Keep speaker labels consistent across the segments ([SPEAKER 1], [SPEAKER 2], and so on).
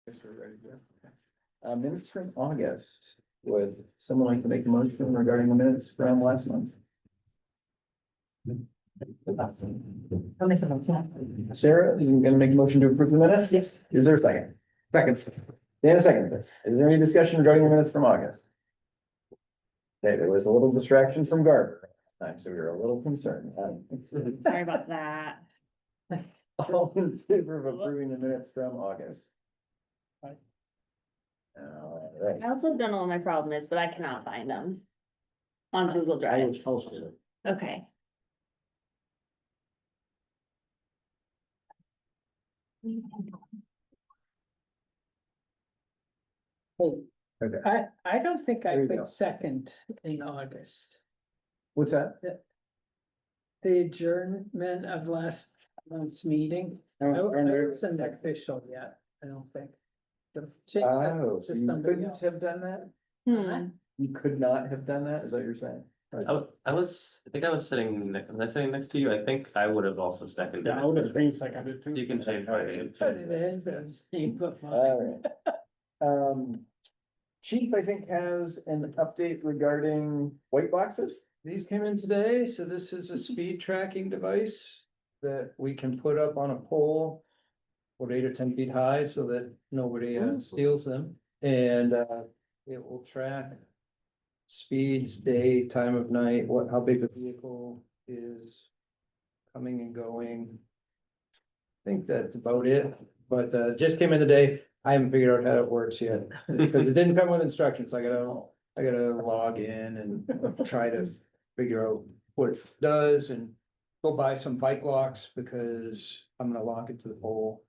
[SPEAKER 1] Guess we're ready to go. Okay. Minutes from August. Would someone like to make a motion regarding the minutes from last month?
[SPEAKER 2] I'll make the motion.
[SPEAKER 1] Sarah is gonna make a motion to approve the minutes?
[SPEAKER 2] Yes.
[SPEAKER 1] Is there a second? Second. Dan, a second. Is there any discussion regarding the minutes from August? Okay, there was a little distraction from Garber last time, so we were a little concerned.
[SPEAKER 2] Sorry about that.
[SPEAKER 1] All in favor of approving the minutes from August? All right.
[SPEAKER 2] I also don't know what my problem is, but I cannot find them. On Google Drive.
[SPEAKER 1] posted it.
[SPEAKER 2] Okay.
[SPEAKER 1] Okay,
[SPEAKER 3] I don't think
[SPEAKER 1] There
[SPEAKER 3] I
[SPEAKER 1] you go.
[SPEAKER 3] put second in August.
[SPEAKER 1] what's that?
[SPEAKER 3] The adjournment of last month's meeting. I wasn't official yet, I don't think. Change that
[SPEAKER 1] Oh,
[SPEAKER 3] to
[SPEAKER 1] so you
[SPEAKER 3] somebody
[SPEAKER 1] couldn't
[SPEAKER 3] else.
[SPEAKER 1] have done that?
[SPEAKER 2] Hmm.
[SPEAKER 1] You could not have done that, is that what you're saying?
[SPEAKER 4] I think I was sitting, was I sitting next to you? I think I would have also seconded.
[SPEAKER 5] Yeah, I would have been seconded too.
[SPEAKER 4] You can change my name.
[SPEAKER 3] Put it in, the same but mine.
[SPEAKER 1] All right. Chief, I think, has an update regarding white boxes.
[SPEAKER 6] These came in today, so this is a speed tracking device that we can put up on a pole. About 8 or 10 feet high so that nobody steals them, and it will track. Speeds, day, time of night, how big the vehicle is. Coming and going. I think that's about it, but just came in today. I haven't figured out how it works yet, because it didn't come with instructions. I gotta log in and try to figure out what it does and go buy some bike locks because I'm gonna lock it to the pole.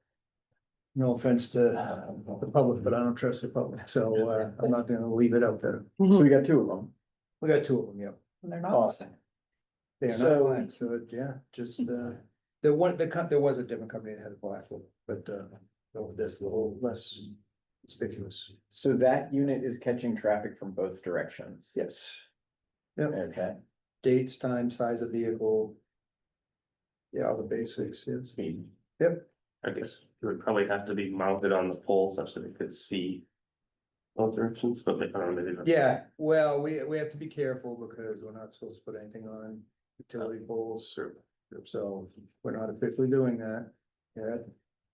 [SPEAKER 6] No offense to the public, but I don't trust the public, so I'm not gonna leave it out there.
[SPEAKER 1] So we got two of them.
[SPEAKER 6] We got 2 of them, yeah.
[SPEAKER 3] They're not.
[SPEAKER 1] Awesome.
[SPEAKER 6] They are not
[SPEAKER 1] So-
[SPEAKER 6] black, so yeah, just there was a different company that had a black one, but this a little less conspicuous.
[SPEAKER 1] So that unit is catching traffic from both directions?
[SPEAKER 6] Yes. Yep,
[SPEAKER 1] Okay,
[SPEAKER 6] dates, time, size of vehicle. Yeah, all the basics, yeah.
[SPEAKER 1] speed.
[SPEAKER 6] Yep,
[SPEAKER 4] I guess it would probably have to be mounted on the pole such that it could see all directions, but I don't know, maybe.
[SPEAKER 6] yeah, well, we have to be careful because we're not supposed to put anything on utility poles. So we're not officially doing that yet,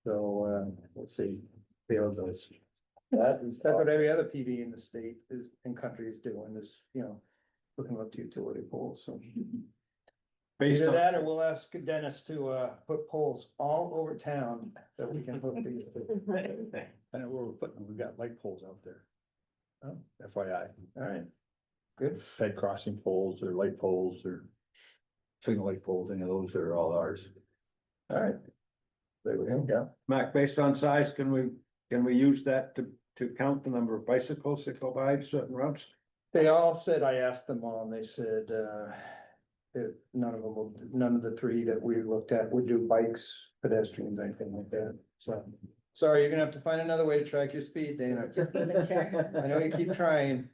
[SPEAKER 6] so we'll see. See how it goes. That's what every other PD in the state and country is doing is, hooking up to utility poles, so.
[SPEAKER 5] Based
[SPEAKER 6] Either
[SPEAKER 5] on,
[SPEAKER 6] that or we'll ask Dennis to put poles all over town that we can hook these.
[SPEAKER 5] I know where we're putting them, we've got light poles out there.
[SPEAKER 6] Oh.
[SPEAKER 5] FYI,
[SPEAKER 6] All right, good.
[SPEAKER 5] bed crossing poles or light poles or signal light poles, any of those are all ours.
[SPEAKER 6] All right. There we go.
[SPEAKER 1] Yeah.
[SPEAKER 5] Mac, based on size, can we use that to count the number of bicycles that go by certain routes?
[SPEAKER 6] They all said, I asked them all, and they said, none of the 3 that we looked at would do bikes, pedestrians, anything like that, so. Sorry, you're gonna have to find another way to track your speed, Dana. I know you keep trying.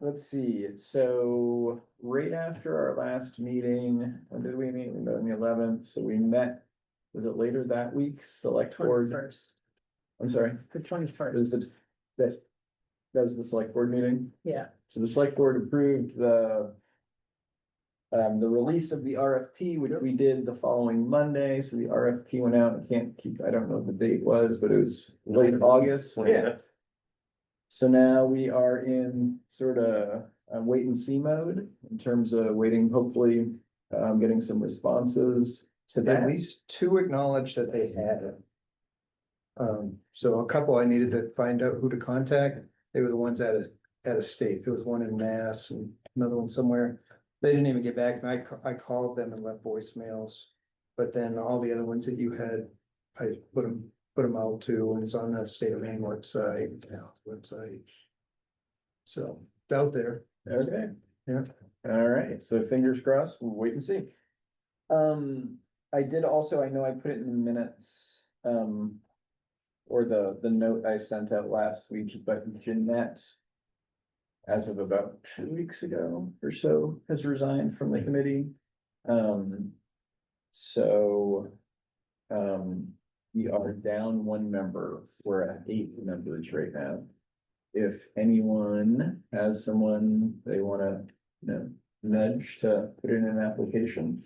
[SPEAKER 1] Let's see, so right after our last meeting, when did we meet? We met on the 11th, so we met, was it later that week, select board?
[SPEAKER 3] 21st,
[SPEAKER 1] I'm sorry,
[SPEAKER 3] the
[SPEAKER 1] it was
[SPEAKER 3] 21st,
[SPEAKER 1] that was the select board meeting?
[SPEAKER 3] yeah.
[SPEAKER 1] So the select board approved the release of the RFP, which we did the following Monday, so the RFP went out, I don't know what the date was, but it was late August.
[SPEAKER 6] Yeah.
[SPEAKER 1] So now we are in sort of a wait and see mode in terms of waiting, hopefully, getting some responses to
[SPEAKER 6] At
[SPEAKER 1] that.
[SPEAKER 6] least 2 acknowledged that they had it. So a couple I needed to find out who to contact. They were the ones out of state. There was one in Mass and another one somewhere. They didn't even get back to me. I called them and left voicemails. But then all the other ones that you had, I put them out too, and it's on the state of Maine website, So it's out there.
[SPEAKER 1] Okay.
[SPEAKER 6] Yeah.
[SPEAKER 1] All right, so fingers crossed, we'll wait and see. I did also, I know I put it in the minutes, or the note I sent out last week, but Jeanette, as of about 2 weeks ago or so, has resigned from the committee. So We are down one member, we're at 8 members right now. If anyone has someone they wanna, nudge to put in an application,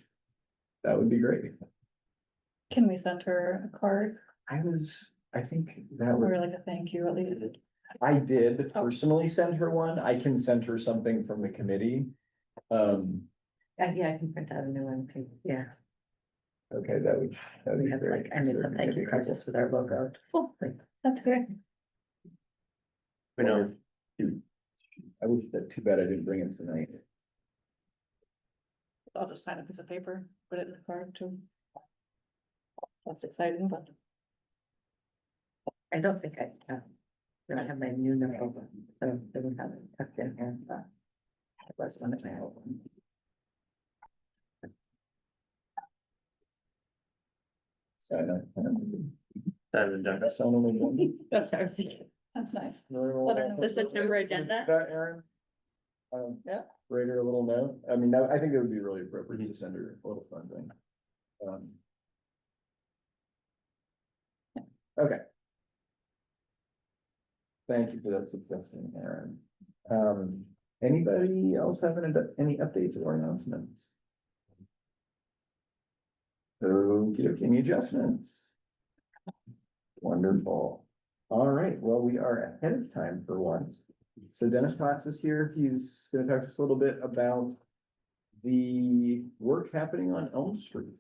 [SPEAKER 1] that would be great.
[SPEAKER 7] Can we send her a card
[SPEAKER 1] I think that
[SPEAKER 7] or
[SPEAKER 1] would,
[SPEAKER 7] like a thank you at least?
[SPEAKER 1] I did personally send her one, I can send her something from the committee.
[SPEAKER 2] Yeah, I can print out a new one, yeah,
[SPEAKER 1] Okay, that'd
[SPEAKER 2] we
[SPEAKER 1] be
[SPEAKER 2] have
[SPEAKER 1] great.
[SPEAKER 2] like, I made some thank you cards just with our logo. So, that's great.
[SPEAKER 4] We know,
[SPEAKER 1] Dude, I wish that, too bad I didn't bring it tonight.
[SPEAKER 7] I'll just sign a piece of paper, put it in the card too. That's exciting, but
[SPEAKER 2] I don't think I have my new number, so I don't have it tucked in here, but it was one of my old ones.
[SPEAKER 1] So I
[SPEAKER 4] that,
[SPEAKER 1] Sound only one.
[SPEAKER 2] That's what I was thinking.
[SPEAKER 7] that's nice.
[SPEAKER 1] Let
[SPEAKER 7] her know.
[SPEAKER 2] The September agenda?
[SPEAKER 1] That, Aaron?
[SPEAKER 7] Yeah.
[SPEAKER 1] Write her a little note, I mean, I think it would be really appropriate to send her a little fun thing. Okay. Thank you for that suggestion, Aaron. Anybody else have any updates or announcements? Okay, any adjustments? Wonderful. All right, well, we are ahead of time for once. So Dennis Cox is here. He's gonna talk to us a little bit about the work happening on Elm Street.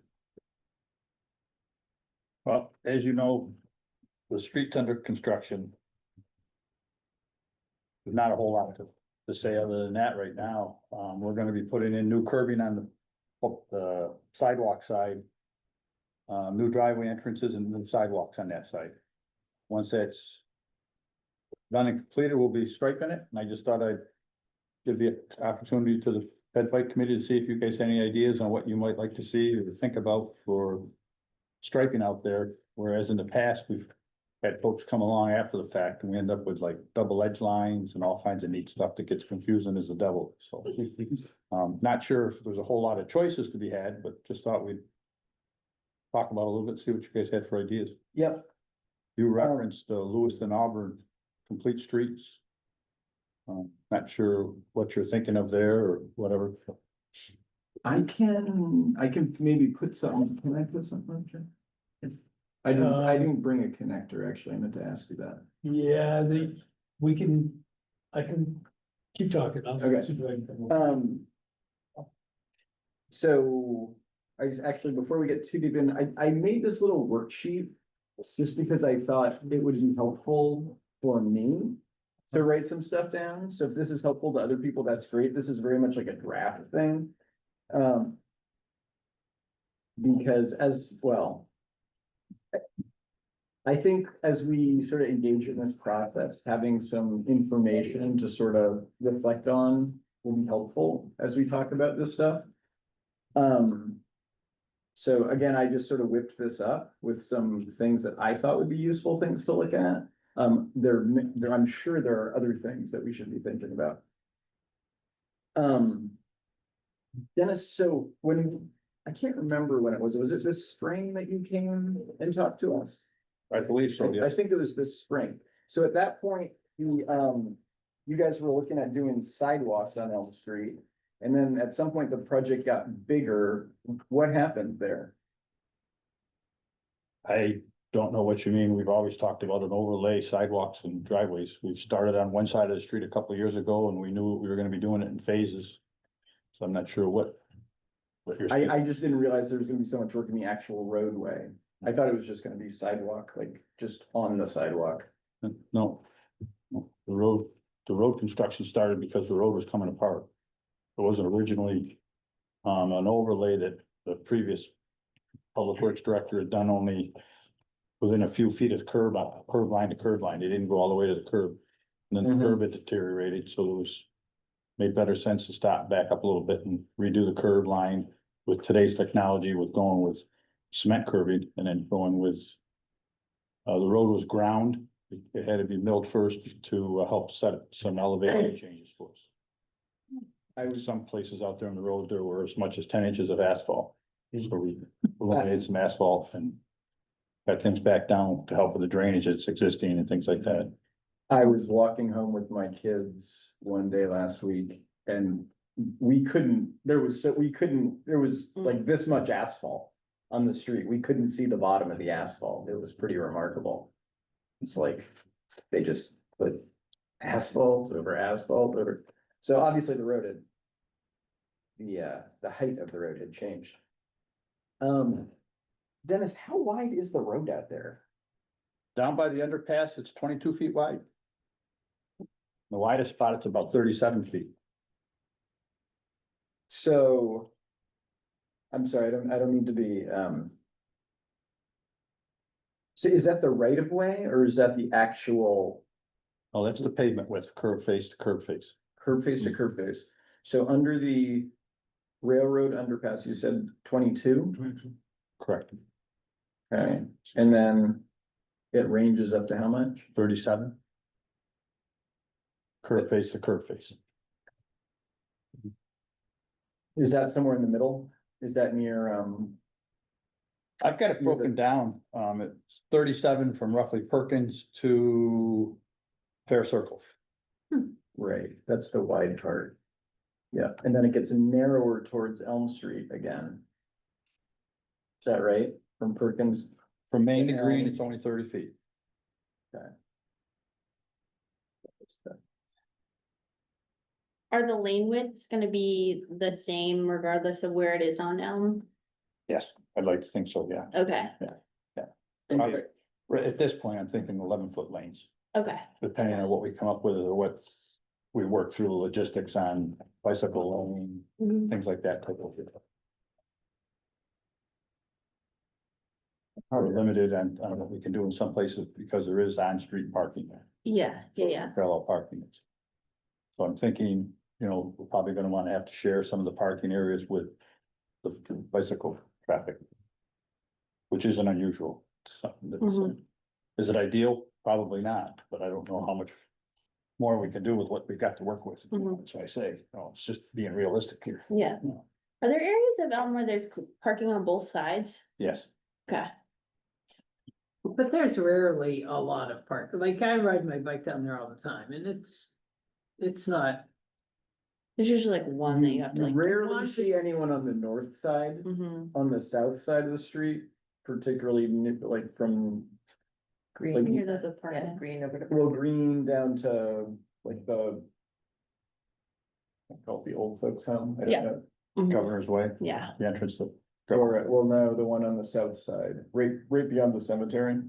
[SPEAKER 8] Well, as you know, the street's under construction. There's not a whole lot to say other than that right now. We're gonna be putting in new curbing on the sidewalk side. New driveway entrances and new sidewalks on that side. Once that's done and completed, we'll be striping it, and I just thought I'd give the opportunity to the Fed Fight Committee to see if you guys have any ideas on what you might like to see or think about for striping out there, whereas in the past, we've had folks come along after the fact, and we end up with like double edge lines and all kinds of neat stuff that gets confusing as the devil, so. Not sure if there's a whole lot of choices to be had, but just thought we'd talk about it a little bit, see what you guys had for ideas.
[SPEAKER 1] Yep.
[SPEAKER 8] You referenced Lewiston Auburn complete streets. Not sure what you're thinking of there or whatever.
[SPEAKER 1] I can maybe put something, can I put something on there? I didn't bring a connector, actually, I meant to ask you that.
[SPEAKER 9] Yeah, I can keep talking.
[SPEAKER 1] Okay. So before we get too deep in, I made this little worksheet just because I thought it would be helpful for me to write some stuff down. So if this is helpful to other people, that's great. This is very much like a draft thing. Because as well, I think as we sort of engage in this process, having some information to sort of reflect on will be helpful as we talk about this stuff. So again, I just sort of whipped this up with some things that I thought would be useful things to look at. I'm sure there are other things that we should be thinking about. Dennis, so I can't remember when it was it this spring that you came and talked to us?
[SPEAKER 8] I believe so,
[SPEAKER 1] I
[SPEAKER 8] yes.
[SPEAKER 1] think it was this spring. So at that point, you guys were looking at doing sidewalks on Elm Street. And then at some point, the project got bigger. What happened there?
[SPEAKER 8] I don't know what you mean. We've always talked about an overlay sidewalks and driveways. We've started on one side of the street a couple of years ago and we knew we were gonna be doing it in phases. So I'm not sure what you're.
[SPEAKER 1] I just didn't realize there was gonna be so much work in the actual roadway. I thought it was just gonna be sidewalk, like just on the sidewalk.
[SPEAKER 8] No. The road construction started because the road was coming apart. It wasn't originally an overlay that the previous public works director had done only within a few feet of curb line to curb line. They didn't go all the way to the curb. And then the curb had deteriorated, so it was made better sense to stop, back up a little bit and redo the curb line with today's technology, with going with cement curbing and then going with the road was ground. It had to be milled first to help set up some elevation changes for us. Some places out there on the road, there were as much as 10 inches of asphalt. So we laid some asphalt and got things back down to help with the drainage that's existing and things like that.
[SPEAKER 1] I was walking home with my kids one day last week and we couldn't, there was like this much asphalt on the street. We couldn't see the bottom of the asphalt. It was pretty remarkable. It's like they just put asphalt over. So obviously the road had, the height of the road had changed. Dennis, how wide is the road out there?
[SPEAKER 8] Down by the underpass, it's 22 feet wide. The widest spot, it's about 37 feet.
[SPEAKER 1] So. I'm sorry, I don't mean to be, so is that the right of way or is that the actual
[SPEAKER 8] Oh, that's the pavement width, curb face to curb face.
[SPEAKER 1] curb face to curb face? So under the railroad underpass, you said 22?
[SPEAKER 8] Correct.
[SPEAKER 1] Okay, and then it ranges up to how much?
[SPEAKER 8] 37. Curb face to curb face.
[SPEAKER 1] Is that somewhere in the middle? Is that near,
[SPEAKER 8] I've got it broken down, it's 37 from roughly Perkins to Fair Circle.
[SPEAKER 1] right, that's the wide part. Yeah, and then it gets narrower towards Elm Street again. Is that right? From Perkins?
[SPEAKER 8] From Maine to Green, it's only 30 feet.
[SPEAKER 10] Are the lane widths gonna be the same regardless of where it is on Elm?
[SPEAKER 8] Yes, I'd like to think so, yeah.
[SPEAKER 10] Okay,
[SPEAKER 8] Right at this point, I'm thinking 11-foot lanes,
[SPEAKER 10] okay,
[SPEAKER 8] depending on what we come up with or what we work through the logistics on bicycle lane,
[SPEAKER 10] Mhm.
[SPEAKER 8] things like that type of thing. Are limited on what we can do in some places because there is on-street parking there,
[SPEAKER 10] yeah.
[SPEAKER 8] parallel parking. So I'm thinking, we're probably gonna wanna have to share some of the parking areas with the bicycle traffic. Which isn't unusual. Something that's,
[SPEAKER 10] Mhm.
[SPEAKER 8] Is it ideal? Probably not, but I don't know how much more we can do with what we've got to work with.
[SPEAKER 10] Mhm.
[SPEAKER 8] That's why I say, it's just being realistic here.
[SPEAKER 10] Yeah. Are there areas of Elm where there's parking on both sides?
[SPEAKER 8] Yes,
[SPEAKER 10] Okay,
[SPEAKER 3] But there's rarely a lot of park, like I ride my bike down there all the time and it's not.
[SPEAKER 10] there's usually like one that you have to
[SPEAKER 1] You
[SPEAKER 10] like.
[SPEAKER 1] rarely see anyone on the north side.
[SPEAKER 10] Mhm.
[SPEAKER 1] On the south side of the street, particularly like from,
[SPEAKER 10] Green near
[SPEAKER 1] like,
[SPEAKER 10] those apartments.
[SPEAKER 2] Green over to.
[SPEAKER 1] well, Green down to like I call it the old folks home. I don't
[SPEAKER 10] Yeah.
[SPEAKER 1] know.
[SPEAKER 10] Mhm.
[SPEAKER 8] Governor's Way,
[SPEAKER 10] Yeah,
[SPEAKER 8] the entrance to.
[SPEAKER 1] Or, well, no, the one on the south side, right beyond the cemetery.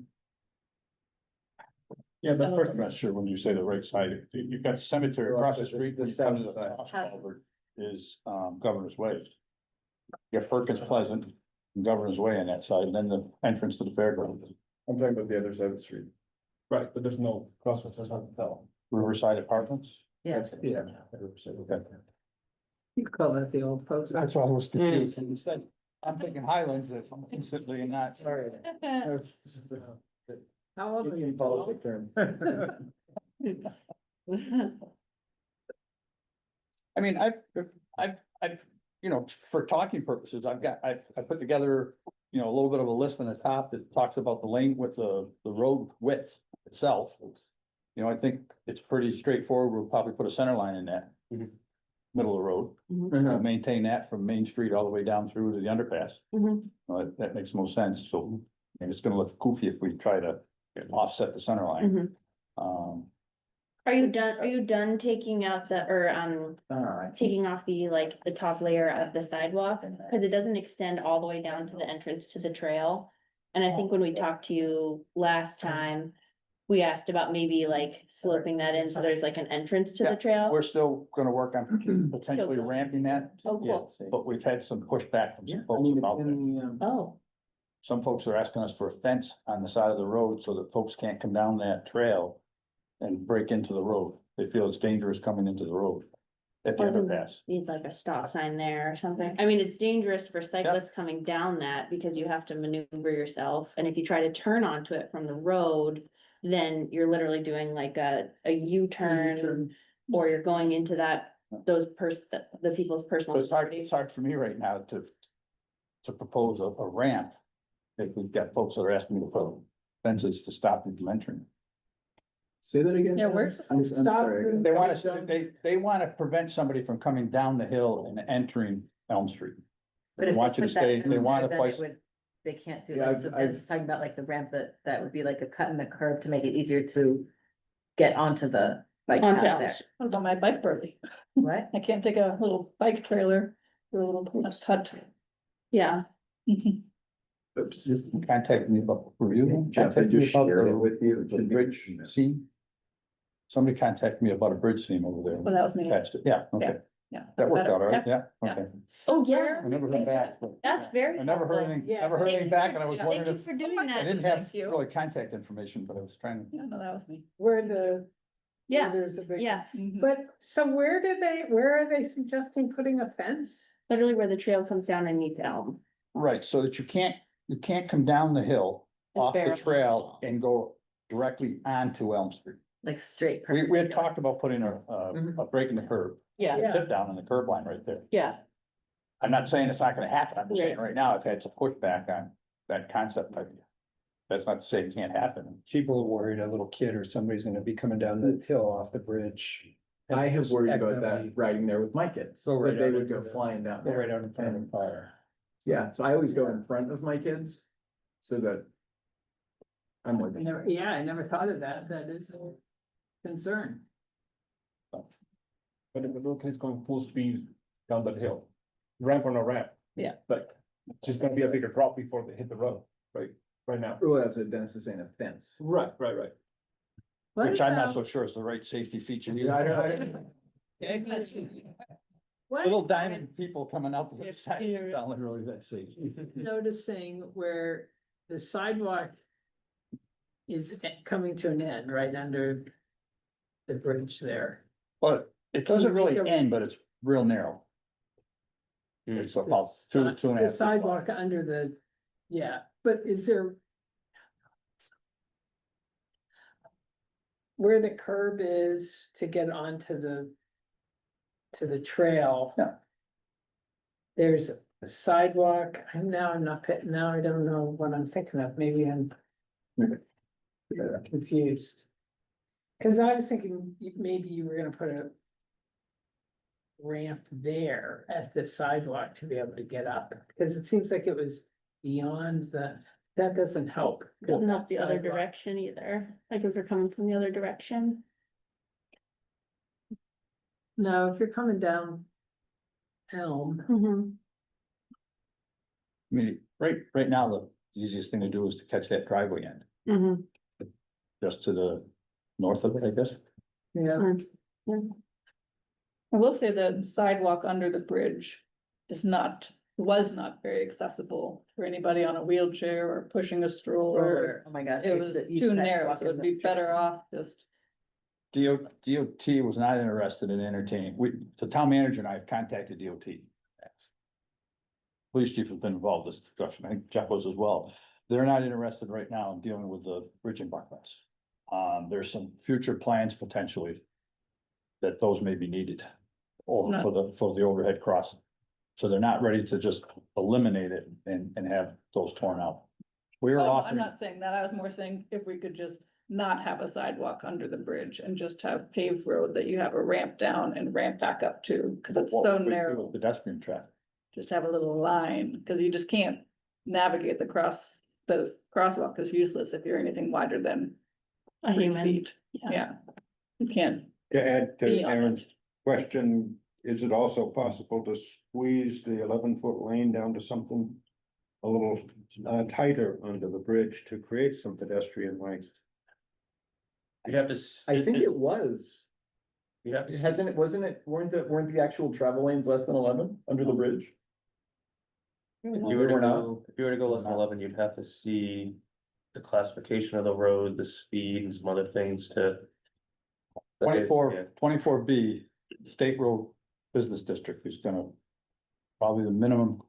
[SPEAKER 8] Yeah, but first, I'm not sure when you say the right side, you've got the cemetery across the
[SPEAKER 1] The
[SPEAKER 8] street. When you come to
[SPEAKER 1] south
[SPEAKER 8] the
[SPEAKER 1] side.
[SPEAKER 8] house culvert Is Governor's Way. You have Perkins Pleasant, and Governor's Way on that side, and then the entrance to the fairgrounds.
[SPEAKER 1] I'm talking about the other side of the street.
[SPEAKER 5] Right, but there's no crosswalk, there's nothing to tell.
[SPEAKER 8] Riverside Apartments.
[SPEAKER 3] Yeah,
[SPEAKER 5] Yeah.
[SPEAKER 8] Okay.
[SPEAKER 3] you call that the old folks.
[SPEAKER 8] That's why I was confused, and you said, I'm thinking Highlands, if I'm instantly and not.
[SPEAKER 1] Sorry.
[SPEAKER 3] How old are you?
[SPEAKER 1] Indian politic term.
[SPEAKER 8] I mean, I've, for talking purposes, I put together, a little bit of a list on the top that talks about the lane with the road width itself. I think it's pretty straightforward. We'll probably put a center line in that. Middle of the road,
[SPEAKER 1] Mhm.
[SPEAKER 8] maintain that from Main Street all the way down through to the underpass.
[SPEAKER 10] Mhm.
[SPEAKER 8] That makes most sense. So, and it's gonna look goofy if we try to offset the center line.
[SPEAKER 10] Mhm. Are you done taking out taking off the top layer of the sidewalk? Cause it doesn't extend all the way down to the entrance to the trail. And I think when we talked to you last time, we asked about maybe sloping that in so there's like an entrance to the trail.
[SPEAKER 8] We're still gonna work on potentially ramping that,
[SPEAKER 10] Oh, cool.
[SPEAKER 8] but we've had some pushback from
[SPEAKER 1] Yeah,
[SPEAKER 8] some
[SPEAKER 1] I
[SPEAKER 8] folks
[SPEAKER 1] mean,
[SPEAKER 8] about that.
[SPEAKER 1] in the,
[SPEAKER 10] Oh,
[SPEAKER 8] Some folks are asking us for a fence on the side of the road so that folks can't come down that trail and break into the road. They feel it's dangerous coming into the road at the
[SPEAKER 10] Or the-
[SPEAKER 8] underpass.
[SPEAKER 10] need like a stop sign there or something. I mean, it's dangerous for cyclists coming down that because you have to maneuver yourself. And if you try to turn onto it from the road, then you're literally doing like a U-turn or you're going into the people's
[SPEAKER 8] So
[SPEAKER 10] personal
[SPEAKER 8] it's hard,
[SPEAKER 10] property.
[SPEAKER 8] it's hard for me right now to propose a ramp if we've got folks that are asking me to put fences to stop them from entering.
[SPEAKER 1] Say that again.
[SPEAKER 3] Yeah, where's-
[SPEAKER 1] I'm
[SPEAKER 3] stop
[SPEAKER 1] sorry.
[SPEAKER 3] them.
[SPEAKER 8] They want to, they want to prevent somebody from coming down the hill and entering Elm Street.
[SPEAKER 2] But
[SPEAKER 8] They
[SPEAKER 2] if
[SPEAKER 8] want you to
[SPEAKER 2] put that
[SPEAKER 8] stay,
[SPEAKER 2] fence
[SPEAKER 8] they want
[SPEAKER 2] there,
[SPEAKER 8] a
[SPEAKER 2] then
[SPEAKER 8] place.
[SPEAKER 2] it would- They can't do
[SPEAKER 1] Yeah,
[SPEAKER 2] that, so
[SPEAKER 1] I've-
[SPEAKER 2] that's talking about like the ramp that would be like a cut in the curb to make it easier to get onto the bike
[SPEAKER 10] Onto
[SPEAKER 2] path
[SPEAKER 10] Elm
[SPEAKER 2] there.
[SPEAKER 10] Street.
[SPEAKER 7] What about my bike burley?
[SPEAKER 2] What?
[SPEAKER 7] I can't take a little bike trailer, or a little cut.
[SPEAKER 10] Yeah,
[SPEAKER 1] Oops.
[SPEAKER 8] Contact me about, were you?
[SPEAKER 1] Jeff, I
[SPEAKER 8] Contact me
[SPEAKER 1] just
[SPEAKER 8] about
[SPEAKER 1] shared
[SPEAKER 8] the-
[SPEAKER 1] it with you. It
[SPEAKER 8] The
[SPEAKER 1] should be-
[SPEAKER 8] bridge seam? Somebody contacted me about a bridge seam over there.
[SPEAKER 7] Well, that was me.
[SPEAKER 8] Patched it. Yeah, okay,
[SPEAKER 7] Yeah.
[SPEAKER 8] that worked out, all right,
[SPEAKER 7] Yeah.
[SPEAKER 8] yeah, okay.
[SPEAKER 10] oh, yeah,
[SPEAKER 8] I never heard back.
[SPEAKER 10] that's very.
[SPEAKER 8] I never heard
[SPEAKER 10] helpful.
[SPEAKER 8] anything,
[SPEAKER 3] Yeah.
[SPEAKER 8] never heard anything back, and I was
[SPEAKER 10] Thank
[SPEAKER 8] wondering
[SPEAKER 10] you
[SPEAKER 8] if,
[SPEAKER 10] for doing
[SPEAKER 8] I
[SPEAKER 10] that.
[SPEAKER 8] didn't have
[SPEAKER 7] Thank you.
[SPEAKER 8] really contact information, but I was trying to.
[SPEAKER 7] Yeah, no, that was me.
[SPEAKER 3] Where the.
[SPEAKER 10] Yeah,
[SPEAKER 3] There's a big.
[SPEAKER 10] yeah,
[SPEAKER 3] But, so where are they suggesting putting a fence?
[SPEAKER 10] literally where the trail comes down and meets Elm.
[SPEAKER 8] Right, so that you can't come down the hill off the
[SPEAKER 10] Barrel.
[SPEAKER 8] trail and go directly onto Elm Street.
[SPEAKER 2] Like straight.
[SPEAKER 8] We had talked about putting a break in the curb,
[SPEAKER 10] Yeah,
[SPEAKER 3] Yeah.
[SPEAKER 8] tip down on the curb line right there.
[SPEAKER 10] yeah,
[SPEAKER 8] I'm not saying it's not gonna happen, I'm just saying right now, I've had some pushback on that concept idea. That's not to say it can't happen.
[SPEAKER 6] People are worried a little kid or somebody's gonna be coming down the hill off the bridge. and
[SPEAKER 1] I have
[SPEAKER 6] just
[SPEAKER 1] worried about
[SPEAKER 6] accidentally
[SPEAKER 1] that riding there with my kids,
[SPEAKER 6] Go right
[SPEAKER 1] that they
[SPEAKER 6] out
[SPEAKER 1] would
[SPEAKER 6] into
[SPEAKER 1] go
[SPEAKER 6] the-
[SPEAKER 1] flying down
[SPEAKER 6] Go right
[SPEAKER 1] there.
[SPEAKER 6] out in front of the car.
[SPEAKER 1] Yeah, so I always go in front of my kids, so that. I'm
[SPEAKER 3] I
[SPEAKER 1] with you.
[SPEAKER 3] I never thought of that. That is a concern.
[SPEAKER 5] But if the little kid's going full speed down that hill, ramp or no ramp.
[SPEAKER 7] Yeah.
[SPEAKER 5] But it's just gonna be a bigger drop before they hit the road, right now.
[SPEAKER 1] Well, that's what Dennis is saying, a fence.
[SPEAKER 5] Right.
[SPEAKER 3] What
[SPEAKER 8] Which I'm not
[SPEAKER 3] about-
[SPEAKER 8] so sure is the right safety feature.
[SPEAKER 1] Yeah, I don't-
[SPEAKER 3] what
[SPEAKER 8] Little
[SPEAKER 3] about
[SPEAKER 8] diamond people coming out the side,
[SPEAKER 3] Here.
[SPEAKER 8] it's not really that safe.
[SPEAKER 3] Noticing where the sidewalk is coming to an end right under the bridge there.
[SPEAKER 8] But it doesn't really end, but it's real narrow. It's about two and a
[SPEAKER 3] The
[SPEAKER 8] half. feet
[SPEAKER 3] sidewalk under the, yeah, but is there? Where the curb is to get onto to the trail.
[SPEAKER 8] Yeah.
[SPEAKER 3] There's a sidewalk, now I don't know what I'm thinking of, maybe I'm confused. Cause I was thinking maybe you were gonna put a ramp there at the sidewalk to be able to get up, because it seems like it was beyond that doesn't help. 'cause
[SPEAKER 10] doesn't help
[SPEAKER 3] that
[SPEAKER 10] the other
[SPEAKER 3] sidewalk-
[SPEAKER 10] direction either, like if you're coming from the other direction.
[SPEAKER 3] No, if you're coming down Elm,
[SPEAKER 10] Mhm.
[SPEAKER 8] I mean, right now, the easiest thing to do is to catch that driveway end,
[SPEAKER 10] Mhm.
[SPEAKER 8] just to the north of it, I guess.
[SPEAKER 3] yeah,
[SPEAKER 7] I will say the sidewalk under the bridge was not very accessible for anybody on a wheelchair or pushing a stroller.
[SPEAKER 2] Oh my gosh.
[SPEAKER 7] It was too narrow, so it'd be better off just.
[SPEAKER 8] DOT was not interested in entertaining, the town manager and I have contacted DOT. Police chief has been involved in this discussion, I think Jeff was as well. They're not interested right now in dealing with the bridge embankments. There's some future plans potentially. That those may be needed. Or for the overhead crossing. So they're not ready to just eliminate it and have those torn out. We were
[SPEAKER 7] Oh, I'm
[SPEAKER 8] offering,
[SPEAKER 7] not saying that, I was more saying if we could just not have a sidewalk under the bridge and just have paved road that you have a ramp down and ramp back up to, cause it's
[SPEAKER 8] what
[SPEAKER 7] so
[SPEAKER 8] would we do
[SPEAKER 7] narrow.
[SPEAKER 8] with pedestrian traffic.
[SPEAKER 7] Just have a little line, cause you just can't navigate the crosswalk is useless if you're anything wider than
[SPEAKER 10] A
[SPEAKER 7] 3
[SPEAKER 10] human.
[SPEAKER 7] feet.
[SPEAKER 10] Yeah.
[SPEAKER 7] Yeah, you can't.
[SPEAKER 5] To add to
[SPEAKER 7] Be on
[SPEAKER 5] Aaron's question, is it also possible to squeeze the 11-foot lane down to something a little tighter under the bridge to create some pedestrian length?
[SPEAKER 4] You'd have to.
[SPEAKER 1] I think it was.
[SPEAKER 4] You have to.
[SPEAKER 1] Hasn't it, weren't the actual travel lanes less than 11 under the bridge?
[SPEAKER 4] If you were to
[SPEAKER 1] Or not?
[SPEAKER 4] if you were to go less than 11, you'd have to see the classification of the road, the speed and some other things to.
[SPEAKER 8] 24 B, State Road Business District is gonna, probably the minimum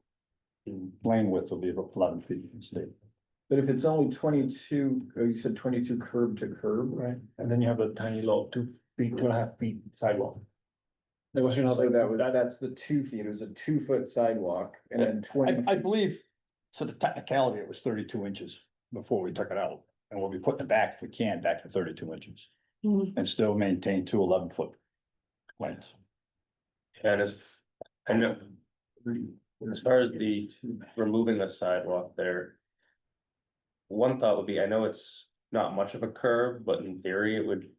[SPEAKER 8] lane width will be about 11 feet in the state.
[SPEAKER 1] But if it's only 22, oh, you said 22 curb to curb, right?
[SPEAKER 5] And then you have a tiny little 2 feet, 2.5 feet sidewalk. There was,
[SPEAKER 1] So that's the 2 feet, it was a 2-foot sidewalk and then 20.
[SPEAKER 8] I believe So the technicality, it was 32 inches before we took it out, and we'll be putting it back if we can, back to 32 inches.
[SPEAKER 10] Mhm.
[SPEAKER 8] And still maintain 2 11-foot lengths.
[SPEAKER 4] And I know, as far as the removing the sidewalk there. One thought would be, I know it's not much of a curve, but in theory it would.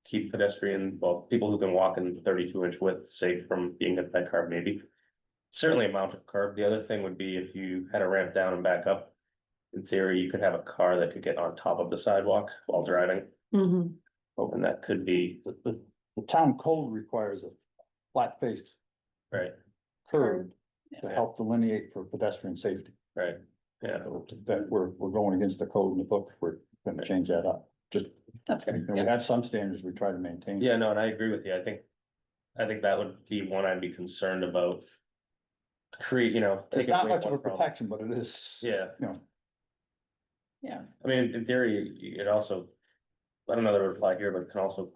[SPEAKER 4] Keep pedestrian, well, people who can walk in 32-inch width safe from being hit by a car, maybe. Certainly a mounted curb. The other thing would be if you had a ramp down and back up. In theory, you could have a car that could get on top of the sidewalk while driving,
[SPEAKER 10] Mhm.
[SPEAKER 4] and that could be,
[SPEAKER 8] The town code requires a flat faced
[SPEAKER 4] right,
[SPEAKER 8] curb to help delineate for pedestrian safety.
[SPEAKER 4] right, yeah.
[SPEAKER 8] That we're going against the code in the book, we're gonna change that up, just,
[SPEAKER 7] That's good.
[SPEAKER 8] and we have some standards we try to maintain.
[SPEAKER 4] Yeah, no, and I agree with you. I think that would be one I'd be concerned about. Create,
[SPEAKER 8] It's
[SPEAKER 4] take
[SPEAKER 8] not
[SPEAKER 4] away
[SPEAKER 8] much of a
[SPEAKER 4] one problem.
[SPEAKER 8] protection, but it is.
[SPEAKER 4] Yeah.
[SPEAKER 8] You know,
[SPEAKER 7] Yeah,
[SPEAKER 4] I mean, in theory, it also, I don't know that it would apply here, but it can also,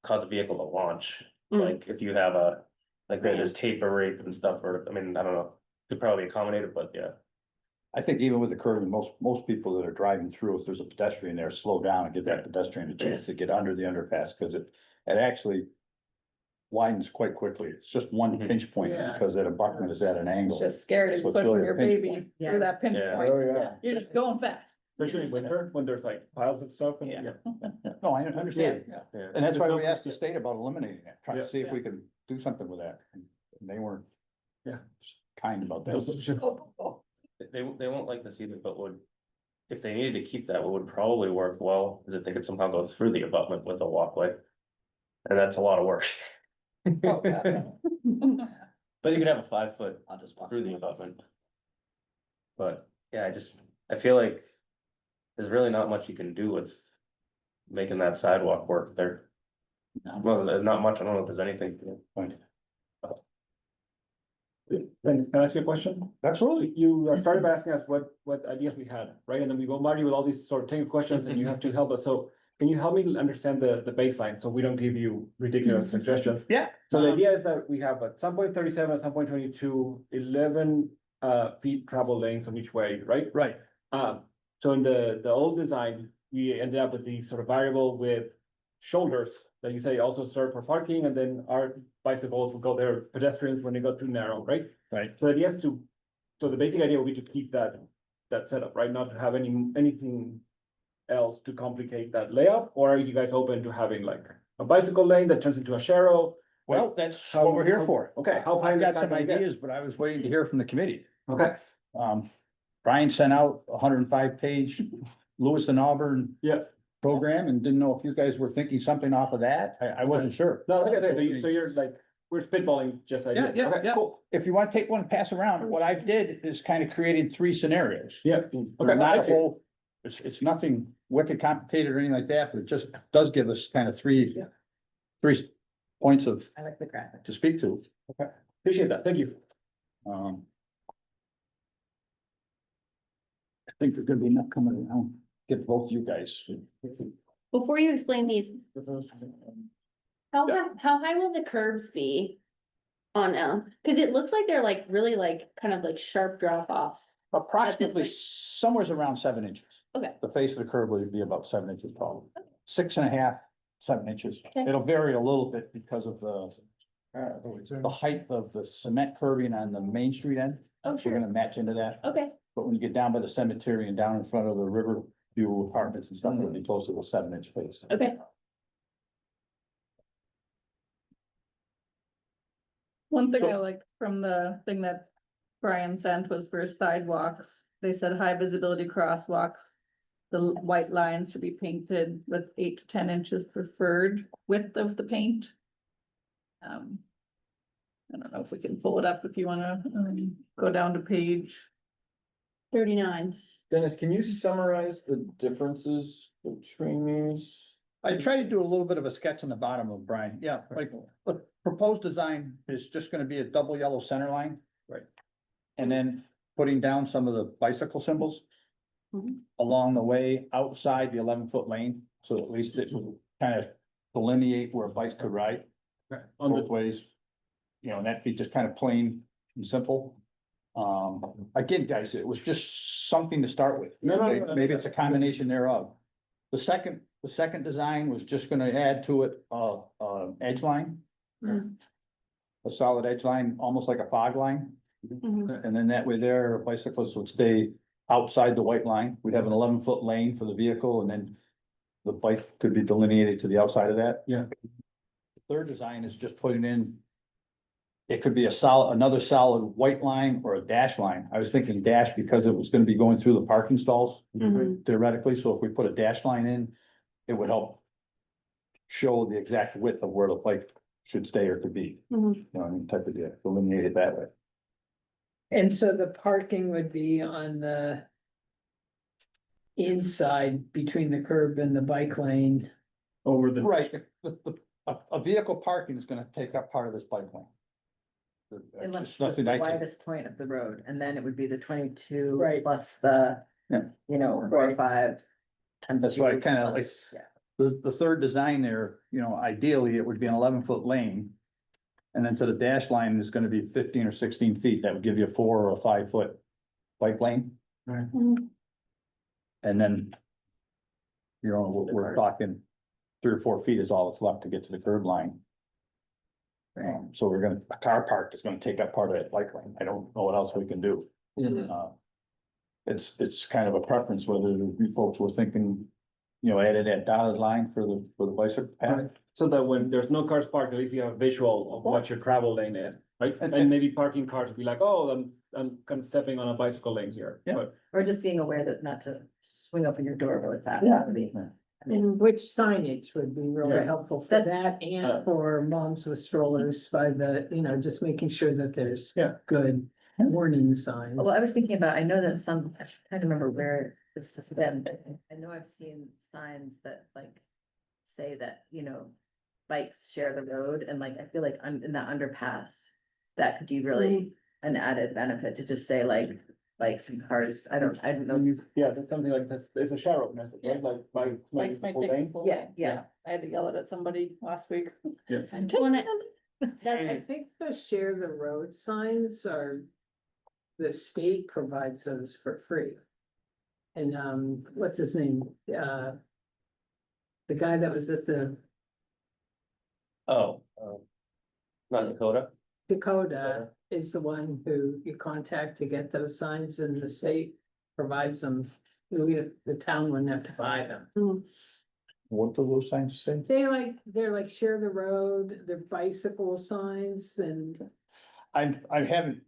[SPEAKER 4] cause a vehicle to launch,
[SPEAKER 10] Mm.
[SPEAKER 4] like if you have like there's taper rape and stuff, or, I mean, I don't know. Could probably accommodate it, but yeah,
[SPEAKER 8] I think even with the curve, most people that are driving through, if there's a pedestrian there, slow down and give that pedestrian a chance to get under the underpass, because it actually. Widens quite quickly, it's just one
[SPEAKER 4] Mhm.
[SPEAKER 8] pinch point,
[SPEAKER 3] Yeah.
[SPEAKER 8] because that abutment is at an angle.
[SPEAKER 7] it's just scary
[SPEAKER 8] So it's
[SPEAKER 7] pushing
[SPEAKER 8] really a
[SPEAKER 7] your
[SPEAKER 8] pinch
[SPEAKER 7] baby
[SPEAKER 8] point.
[SPEAKER 7] through that pinch
[SPEAKER 4] Yeah.
[SPEAKER 7] point.
[SPEAKER 1] Oh, yeah.
[SPEAKER 7] You're just going fast.
[SPEAKER 9] Especially in winter, when there's like piles of stuff and.
[SPEAKER 7] Yeah.
[SPEAKER 8] No, I understand,
[SPEAKER 4] yeah.
[SPEAKER 8] and that's why we asked the state about eliminating it, trying to
[SPEAKER 9] Yeah.
[SPEAKER 8] see if we could do something with that, and they weren't.
[SPEAKER 9] Yeah.
[SPEAKER 8] Kind about
[SPEAKER 9] Those
[SPEAKER 8] that.
[SPEAKER 9] should-
[SPEAKER 4] They won't like this either, but if they needed to keep that, what would probably work well is if they could somehow go through the abutment with a walkway. And that's a lot of work. But you could have a 5-foot
[SPEAKER 2] I'll just walk
[SPEAKER 4] through the
[SPEAKER 2] through this.
[SPEAKER 4] abutment. But, yeah, I feel like there's really not much you can do with making that sidewalk work there. Well, not much, I don't know if there's anything.
[SPEAKER 9] Dennis, can I ask you a question?
[SPEAKER 8] Absolutely.
[SPEAKER 9] You started by asking us what ideas we had, right? And then we bombard you with all these sort of technical questions and you have to help us. So can you help me understand the baseline so we don't give you ridiculous suggestions?
[SPEAKER 8] Yeah.
[SPEAKER 9] So the idea is that we have at some point 37, at some point 22, 11 feet travel lanes on each way, right?
[SPEAKER 8] Right,
[SPEAKER 9] So in the old design, we ended up with these sort of variable with shoulders that you say also serve for parking, and then our bicycles will go there, pedestrians when they go too narrow, right?
[SPEAKER 8] right.
[SPEAKER 9] So the idea is so the basic idea will be to keep that setup, right? Not to have anything else to complicate that layout, or are you guys open to having like a bicycle lane that turns into a sharrow?
[SPEAKER 8] Well, that's what we're here for.
[SPEAKER 9] Okay, how high
[SPEAKER 8] I've
[SPEAKER 9] in the
[SPEAKER 8] got
[SPEAKER 9] sky
[SPEAKER 8] some
[SPEAKER 9] can we get?
[SPEAKER 8] ideas, but I was waiting to hear from the committee.
[SPEAKER 9] Okay,
[SPEAKER 8] Brian sent out a 105-page Lewis and Auburn
[SPEAKER 9] yeah,
[SPEAKER 8] program, and didn't know if you guys were thinking something off of that. I wasn't sure.
[SPEAKER 9] no, okay, so you're like, we're spitballing just ideas.
[SPEAKER 8] Yeah,
[SPEAKER 9] Okay,
[SPEAKER 8] yeah.
[SPEAKER 9] cool.
[SPEAKER 8] If you want to take one and pass around, what I did is kind of created 3 scenarios.
[SPEAKER 9] Yeah,
[SPEAKER 8] They're
[SPEAKER 9] okay,
[SPEAKER 8] not a
[SPEAKER 9] thank you.
[SPEAKER 8] whole, it's nothing wicked complicated or anything like that, but it just does give us kind of three points of,
[SPEAKER 2] I like the graphic.
[SPEAKER 8] to speak to.
[SPEAKER 9] Appreciate that, thank you.
[SPEAKER 8] I think there's gonna be enough coming around, get both you guys.
[SPEAKER 10] Before you explain these, how high will the curves be? On, cause it looks like they're like really like kind of like sharp drop offs.
[SPEAKER 8] Approximately
[SPEAKER 10] point.
[SPEAKER 8] somewhere's around 7 inches.
[SPEAKER 10] Okay.
[SPEAKER 8] The face of the curve would be about 7 inches tall, 6.5, 7 inches.
[SPEAKER 10] Okay.
[SPEAKER 8] It'll vary a little bit because of the height of the cement curbing on the Main Street end.
[SPEAKER 10] Oh,
[SPEAKER 8] We're
[SPEAKER 10] sure,
[SPEAKER 8] gonna match into that,
[SPEAKER 10] okay,
[SPEAKER 8] but when you get down by the cemetery and down in front of the river view apartments and stuff, it'll be close to the 7-inch face.
[SPEAKER 10] okay.
[SPEAKER 7] One thing I liked from the thing that Brian sent was for sidewalks. They said high visibility crosswalks. The white lines should be painted with 8 to 10 inches preferred width of the paint. I don't know if we can pull it up if you wanna, go down to page.
[SPEAKER 10] 39.
[SPEAKER 1] Dennis, can you summarize the differences between these?
[SPEAKER 8] I tried to do a little bit of a sketch on the bottom of Brian, yeah, like, the proposed design is just gonna be a double yellow center line.
[SPEAKER 9] Right.
[SPEAKER 8] And then putting down some of the bicycle symbols.
[SPEAKER 10] Mhm.
[SPEAKER 8] Along the way outside the 11-foot lane, so at least it will kind of delineate where bikes could ride
[SPEAKER 9] Okay, on
[SPEAKER 8] both ways. You know, and that'd be just kind of plain and simple. Again, guys, it was just something to start with.
[SPEAKER 9] No.
[SPEAKER 8] Maybe it's a combination thereof. The second design was just gonna add to it, edge line.
[SPEAKER 7] Mm.
[SPEAKER 8] A solid edge line, almost like a fog line.
[SPEAKER 7] Mhm.
[SPEAKER 8] And then that way there, bicyclists would stay outside the white line. We'd have an 11-foot lane for the vehicle and then the bike could be delineated to the outside of that.
[SPEAKER 9] Yeah.
[SPEAKER 8] The third design is just putting in. It could be another solid white line or a dash line. I was thinking dash because it was gonna be going through the parking stalls
[SPEAKER 7] Mhm.
[SPEAKER 8] theoretically. So if we put a dash line in, it would help show the exact width of where the bike should stay or could be.
[SPEAKER 7] Mhm.
[SPEAKER 8] You know, any type of deal, delineate it that way.
[SPEAKER 3] And so the parking would be on the inside between the curb and the bike lane.
[SPEAKER 9] Over the.
[SPEAKER 8] Right, a vehicle parking is gonna take up part of this bike lane.
[SPEAKER 2] Unless
[SPEAKER 8] It's
[SPEAKER 2] it's the
[SPEAKER 8] nothing I can,
[SPEAKER 2] widest point of the road, and then it would be the 22
[SPEAKER 3] Right.
[SPEAKER 2] plus the,
[SPEAKER 8] Yeah.
[SPEAKER 2] you know, 4 or 5. times
[SPEAKER 8] That's why I
[SPEAKER 2] 2
[SPEAKER 8] kinda
[SPEAKER 2] plus-
[SPEAKER 8] like-
[SPEAKER 2] Yeah.
[SPEAKER 8] the third design there, you know, ideally, it would be an 11-foot lane. And then to the dash line is gonna be 15 or 16 feet, that would give you a 4 or a 5-foot bike lane.
[SPEAKER 7] Mhm.
[SPEAKER 8] And then. You know, we're talking 3 or 4 feet is all that's left to get to the curb line. So a car park is gonna take up part of that bike lane. I don't know what else we can do. It's kind of a preference whether you folks were thinking, you know, added that dotted line for the bicycle path.
[SPEAKER 9] So that when there's no cars parked, at least you have a visual of what your travel lane is, right? And maybe parking cars would be like, oh, I'm kind of stepping on a bicycle lane here.
[SPEAKER 8] Yeah.
[SPEAKER 9] But
[SPEAKER 2] Or just being aware that not to swing open your door really fast.
[SPEAKER 3] Yeah.
[SPEAKER 2] would be-
[SPEAKER 3] Which signage would be really
[SPEAKER 9] Yeah.
[SPEAKER 3] helpful for
[SPEAKER 2] That's-
[SPEAKER 3] that and for moms with strollers by the, you know, just making sure that there's
[SPEAKER 9] Yeah.
[SPEAKER 3] good warning signs.
[SPEAKER 2] Well, I was thinking about, I know that some, I'm trying to remember where this has been, but I know I've seen signs that like say that, you know, bikes share the road, and like, I feel like in that underpass, that could be really an added benefit to just say like, bikes and cars, I don't know.
[SPEAKER 9] yeah, that's something like this, it's a share of message, right? Like by.
[SPEAKER 7] Bikes might take the full
[SPEAKER 2] Yeah,
[SPEAKER 7] lane.
[SPEAKER 2] yeah.
[SPEAKER 7] I had to yell it at somebody last week.
[SPEAKER 9] Yeah.
[SPEAKER 10] Well,
[SPEAKER 3] I think the share the road signs are, the state provides those for free. And, what's his name? The guy that was at the
[SPEAKER 4] Oh, not Dakota.
[SPEAKER 3] Dakota is the one who you contact to get those signs, and the state provides them. The town wouldn't have to buy them.
[SPEAKER 8] What do those signs say?
[SPEAKER 3] They're like share the road, they're bicycle signs and
[SPEAKER 8] I haven't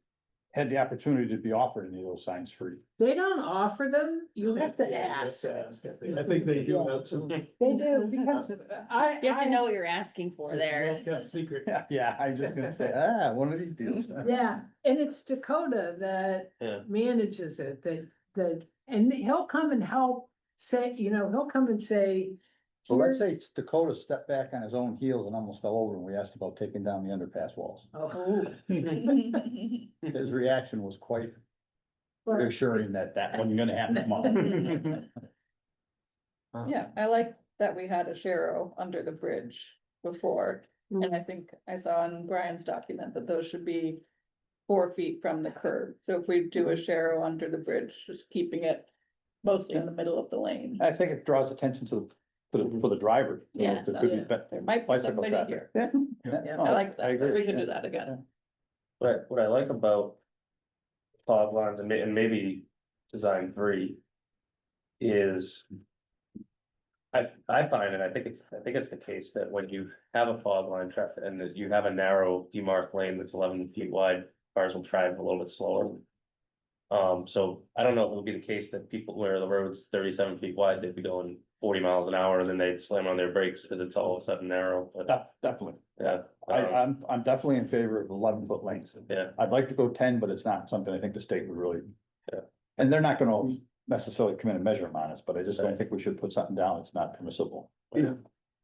[SPEAKER 8] had the opportunity to be offered any of those signs free.
[SPEAKER 3] they don't offer them, you have to ask.
[SPEAKER 6] I think they do have some.
[SPEAKER 3] They do, because I.
[SPEAKER 10] You have to know what you're asking for there.
[SPEAKER 6] Secret.
[SPEAKER 8] Yeah, I'm just gonna say, one of these deals.
[SPEAKER 3] Yeah, and it's Dakota that
[SPEAKER 4] Yeah.
[SPEAKER 3] manages it, and he'll come and help say, you know, he'll come and say.
[SPEAKER 8] So let's
[SPEAKER 3] "Here's-"
[SPEAKER 8] say Dakota stepped back on his own heels and almost fell over when we asked about taking down the underpass walls.
[SPEAKER 3] Oh.
[SPEAKER 8] His reaction was quite
[SPEAKER 3] But-
[SPEAKER 8] reassuring that wasn't gonna happen tomorrow.
[SPEAKER 7] Yeah, I like that we had a Shero under the bridge before, and I think I saw in Brian's document that those should be 4 feet from the curb. So if we do a Shero under the bridge, just keeping it mostly in the middle of the lane.
[SPEAKER 8] I think it draws attention for the driver. So
[SPEAKER 10] Yeah.
[SPEAKER 8] there could be
[SPEAKER 7] There might be
[SPEAKER 8] bicycle
[SPEAKER 7] somebody
[SPEAKER 8] traffic.
[SPEAKER 7] here.
[SPEAKER 8] Yeah.
[SPEAKER 7] I like that, so
[SPEAKER 8] agree.
[SPEAKER 7] we can do
[SPEAKER 8] Yeah.
[SPEAKER 7] that again.
[SPEAKER 4] What I like about fog lines and maybe design 3 is. I find, and I think it's the case that when you have a fog line traffic and that you have a narrow demarc lane that's 11 feet wide, cars will drive a little bit slower. So I don't know if it would be the case that people where the road's 37 feet wide, they'd be going 40 miles an hour and then they'd slam on their brakes because it's all of a sudden narrow, but
[SPEAKER 8] Definitely.
[SPEAKER 4] yeah.
[SPEAKER 8] I'm definitely in favor of 11-foot lanes.
[SPEAKER 4] Yeah.
[SPEAKER 8] I'd like to go 10, but it's not something I think the state would really.
[SPEAKER 4] Yeah.
[SPEAKER 8] And they're not gonna necessarily come in and measure them on us, but I just don't
[SPEAKER 4] Right.
[SPEAKER 8] think we should put something down that's not permissible.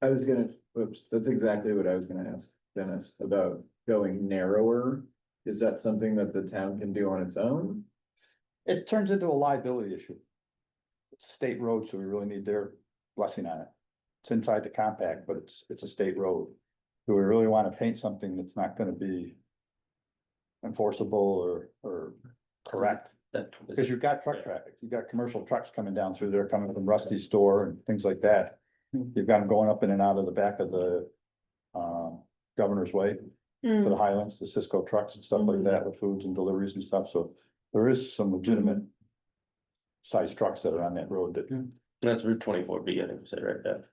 [SPEAKER 1] I was gonna, oops, that's exactly what I was gonna ask Dennis about going narrower. Is that something that the town can do on its own?
[SPEAKER 8] It turns into a liability issue. It's a state road, so we really need their blessing on it. It's inside the compact, but it's a state road. Do we really wanna paint something that's not gonna be enforceable or correct?
[SPEAKER 4] That.
[SPEAKER 8] Because you've got truck traffic, you've got commercial trucks coming down through there, coming from Rusty's store and things like that. You've got them going up in and out of the back of the Governor's Way to the Highlands, the Cisco trucks and stuff like that with foods and deliveries and stuff, so there is some legitimate size trucks that are on that road that.
[SPEAKER 4] That's Route 24B, I think you said right there.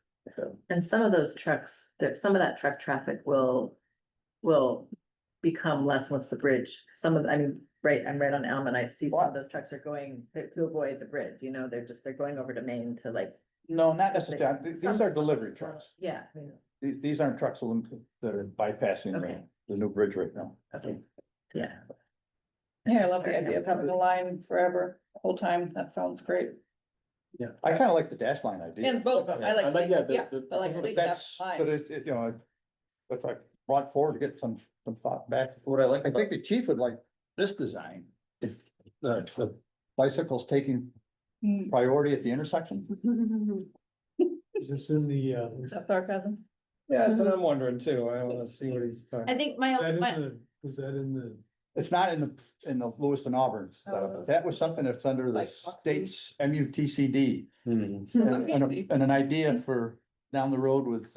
[SPEAKER 2] And some of those trucks, some of that truck traffic will become less once the bridge, some of, I mean, right, I'm right on Elm and I see some of those trucks are going to avoid the bridge, you know, they're going over to Maine to like.
[SPEAKER 8] No, not necessarily, these are delivery trucks,
[SPEAKER 2] Yeah. I mean,
[SPEAKER 8] these aren't trucks that are bypassing
[SPEAKER 2] Okay.
[SPEAKER 8] the new bridge right now.
[SPEAKER 2] okay, yeah.
[SPEAKER 7] Yeah, I love the idea of having a line forever, the whole time, that sounds great.
[SPEAKER 8] I kind of like the dash line idea.
[SPEAKER 7] And both, I like, seeing-
[SPEAKER 9] yeah,
[SPEAKER 7] yeah, I like at
[SPEAKER 8] But
[SPEAKER 7] least have
[SPEAKER 8] that's,
[SPEAKER 7] a line.
[SPEAKER 8] but you know, that's like brought forward to get some thought back.
[SPEAKER 4] What I like
[SPEAKER 8] I
[SPEAKER 4] about,
[SPEAKER 8] think the chief would like this design, if the bicycle's taking
[SPEAKER 7] Hmm,
[SPEAKER 8] priority at the intersection.
[SPEAKER 6] Is this in the,
[SPEAKER 7] is that sarcasm?
[SPEAKER 6] yeah, that's what I'm wondering too. I wanna see what he's talking.
[SPEAKER 10] I think my,
[SPEAKER 5] is that in the?
[SPEAKER 8] It's not in the Lewis and Auburn stuff.
[SPEAKER 7] Oh.
[SPEAKER 8] That was something that's under the
[SPEAKER 7] Like
[SPEAKER 8] state's MUTCD.
[SPEAKER 4] Hmm.
[SPEAKER 8] And an idea for down the road with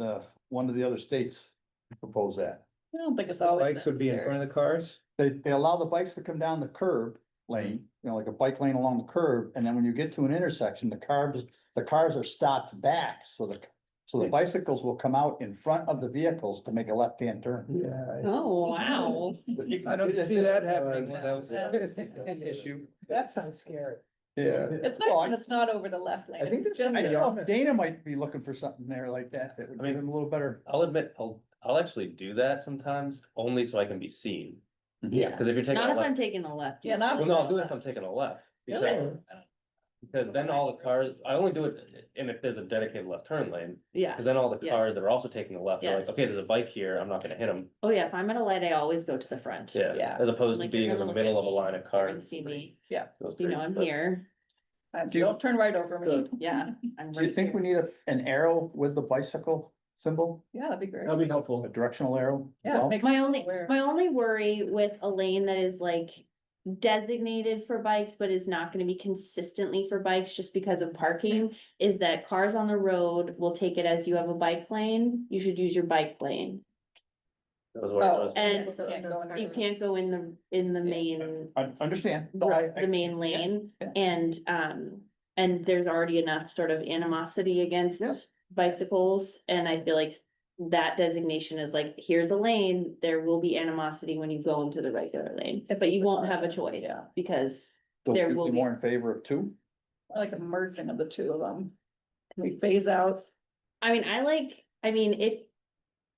[SPEAKER 8] one of the other states to propose that.
[SPEAKER 7] I don't think it's always.
[SPEAKER 6] Bikes would be in front
[SPEAKER 7] necessary.
[SPEAKER 6] of the cars?
[SPEAKER 8] They allow the bikes to come down the curb lane, you know, like a bike lane along the curb, and then when you get to an intersection, the cars are stopped back, so the bicycles will come out in front of the vehicles to make a left-hand turn.
[SPEAKER 6] Yeah.
[SPEAKER 10] oh, wow.
[SPEAKER 6] I don't see that happening. That was an issue.
[SPEAKER 3] That sounds scary.
[SPEAKER 6] Yeah.
[SPEAKER 7] It's nice
[SPEAKER 8] Well,
[SPEAKER 7] when it's not over the left lane.
[SPEAKER 6] I think
[SPEAKER 7] It's
[SPEAKER 6] that's
[SPEAKER 7] just-
[SPEAKER 8] I don't know if Dana might be looking for something there like that, that would
[SPEAKER 4] I mean-
[SPEAKER 8] give him a little better.
[SPEAKER 4] I'll admit, I'll actually do that sometimes, only so I can be seen.
[SPEAKER 10] Yeah,
[SPEAKER 4] Cause if you're taking
[SPEAKER 10] not
[SPEAKER 4] a
[SPEAKER 10] if I'm
[SPEAKER 4] left,
[SPEAKER 10] taking a left.
[SPEAKER 7] Yeah, not.
[SPEAKER 4] well, no, I'll do it if I'm taking a left.
[SPEAKER 10] Really?
[SPEAKER 4] Because then all the cars, I only do it, and if there's a dedicated left turn lane,
[SPEAKER 10] Yeah,
[SPEAKER 4] cause then all the
[SPEAKER 10] Yeah.
[SPEAKER 4] cars that are also taking a left are like,
[SPEAKER 10] Yes.
[SPEAKER 4] okay, there's a bike here, I'm not gonna hit them.
[SPEAKER 10] oh yeah, if I'm at a light, I always go to the front.
[SPEAKER 4] Yeah,
[SPEAKER 7] Yeah.
[SPEAKER 4] as opposed to
[SPEAKER 10] Like, you're
[SPEAKER 4] being in
[SPEAKER 10] gonna
[SPEAKER 4] the
[SPEAKER 10] look
[SPEAKER 4] middle
[SPEAKER 10] at
[SPEAKER 4] of a
[SPEAKER 10] me,
[SPEAKER 4] line of
[SPEAKER 10] You're gonna
[SPEAKER 4] cars.
[SPEAKER 10] see me,
[SPEAKER 4] Feels
[SPEAKER 10] you know,
[SPEAKER 4] great,
[SPEAKER 10] I'm
[SPEAKER 4] but-
[SPEAKER 10] here,
[SPEAKER 7] Don't turn right over me.
[SPEAKER 10] yeah. I'm
[SPEAKER 8] Do you
[SPEAKER 10] right
[SPEAKER 8] think we
[SPEAKER 10] here.
[SPEAKER 8] need an arrow with the bicycle symbol,
[SPEAKER 7] Yeah, that'd be great.
[SPEAKER 9] That'd be helpful.
[SPEAKER 8] a directional arrow?
[SPEAKER 7] Yeah, it
[SPEAKER 8] Well,
[SPEAKER 7] makes.
[SPEAKER 10] My
[SPEAKER 7] people
[SPEAKER 10] only,
[SPEAKER 7] aware.
[SPEAKER 10] my only worry with a lane that is like designated for bikes, but is not gonna be consistently for bikes just because of parking, is that cars on the road will take it as you have a bike lane, you should use your bike lane.
[SPEAKER 4] That was what I
[SPEAKER 7] Oh,
[SPEAKER 4] was.
[SPEAKER 10] And
[SPEAKER 7] yeah, so it can't go in
[SPEAKER 10] you
[SPEAKER 7] there.
[SPEAKER 10] can't go in the main,
[SPEAKER 8] I understand. No,
[SPEAKER 10] the main lane,
[SPEAKER 8] yeah.
[SPEAKER 10] and there's already enough sort of animosity against
[SPEAKER 8] Yes.
[SPEAKER 10] bicycles, and I feel like that designation is like, here's a lane, there will be animosity when you go into the regular lane, but you won't have a choice, because
[SPEAKER 8] So
[SPEAKER 10] there
[SPEAKER 8] you'd
[SPEAKER 10] will
[SPEAKER 8] be
[SPEAKER 10] be-
[SPEAKER 8] more in favor of two?
[SPEAKER 7] I like a merging of the two of them. Can we phase out?
[SPEAKER 10] I mean, if,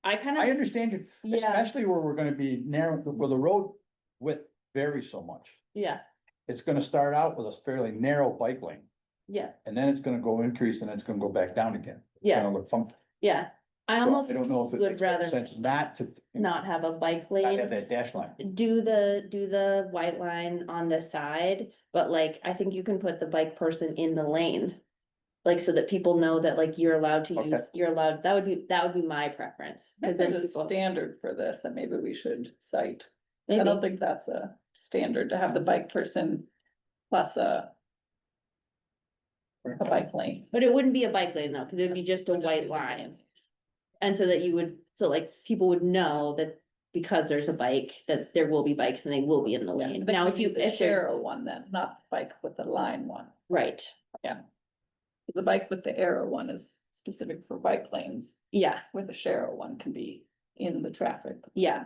[SPEAKER 10] I kind
[SPEAKER 8] I
[SPEAKER 10] of,
[SPEAKER 8] understand you,
[SPEAKER 10] yeah,
[SPEAKER 8] especially where we're gonna be narrow, where the road width varies so much.
[SPEAKER 10] yeah,
[SPEAKER 8] It's gonna start out with a fairly narrow bike lane,
[SPEAKER 10] yeah,
[SPEAKER 8] and then it's gonna go increase and then it's gonna go back down again. It's
[SPEAKER 10] yeah,
[SPEAKER 8] gonna look funky.
[SPEAKER 10] yeah. I
[SPEAKER 8] So
[SPEAKER 10] almost
[SPEAKER 8] I don't know if it
[SPEAKER 10] would
[SPEAKER 8] makes
[SPEAKER 10] rather
[SPEAKER 8] sense not to.
[SPEAKER 10] not have a bike
[SPEAKER 8] Not
[SPEAKER 10] lane.
[SPEAKER 8] have that dash line.
[SPEAKER 10] Do the white line on the side, but like, I think you can put the bike person in the lane. Like, so that people know that like you're allowed to
[SPEAKER 8] Okay.
[SPEAKER 10] use, you're allowed, that would be my preference.
[SPEAKER 7] If
[SPEAKER 10] Cause then
[SPEAKER 7] there's a
[SPEAKER 10] people,
[SPEAKER 7] standard for this, then maybe we should cite. I
[SPEAKER 10] maybe,
[SPEAKER 7] don't think that's a standard to have the bike person plus a bike lane.
[SPEAKER 10] but it wouldn't be a bike lane though, cause it would be just a white line. And so that you would, so like, people would know that because there's a bike, that there will be bikes and they will be in the lane. Now, if you, if they're,
[SPEAKER 7] Share a one then, not bike with the line one.
[SPEAKER 10] right,
[SPEAKER 7] The bike with the arrow one is specific for bike lanes,
[SPEAKER 10] yeah,
[SPEAKER 7] where the share one can be in the traffic.
[SPEAKER 10] yeah,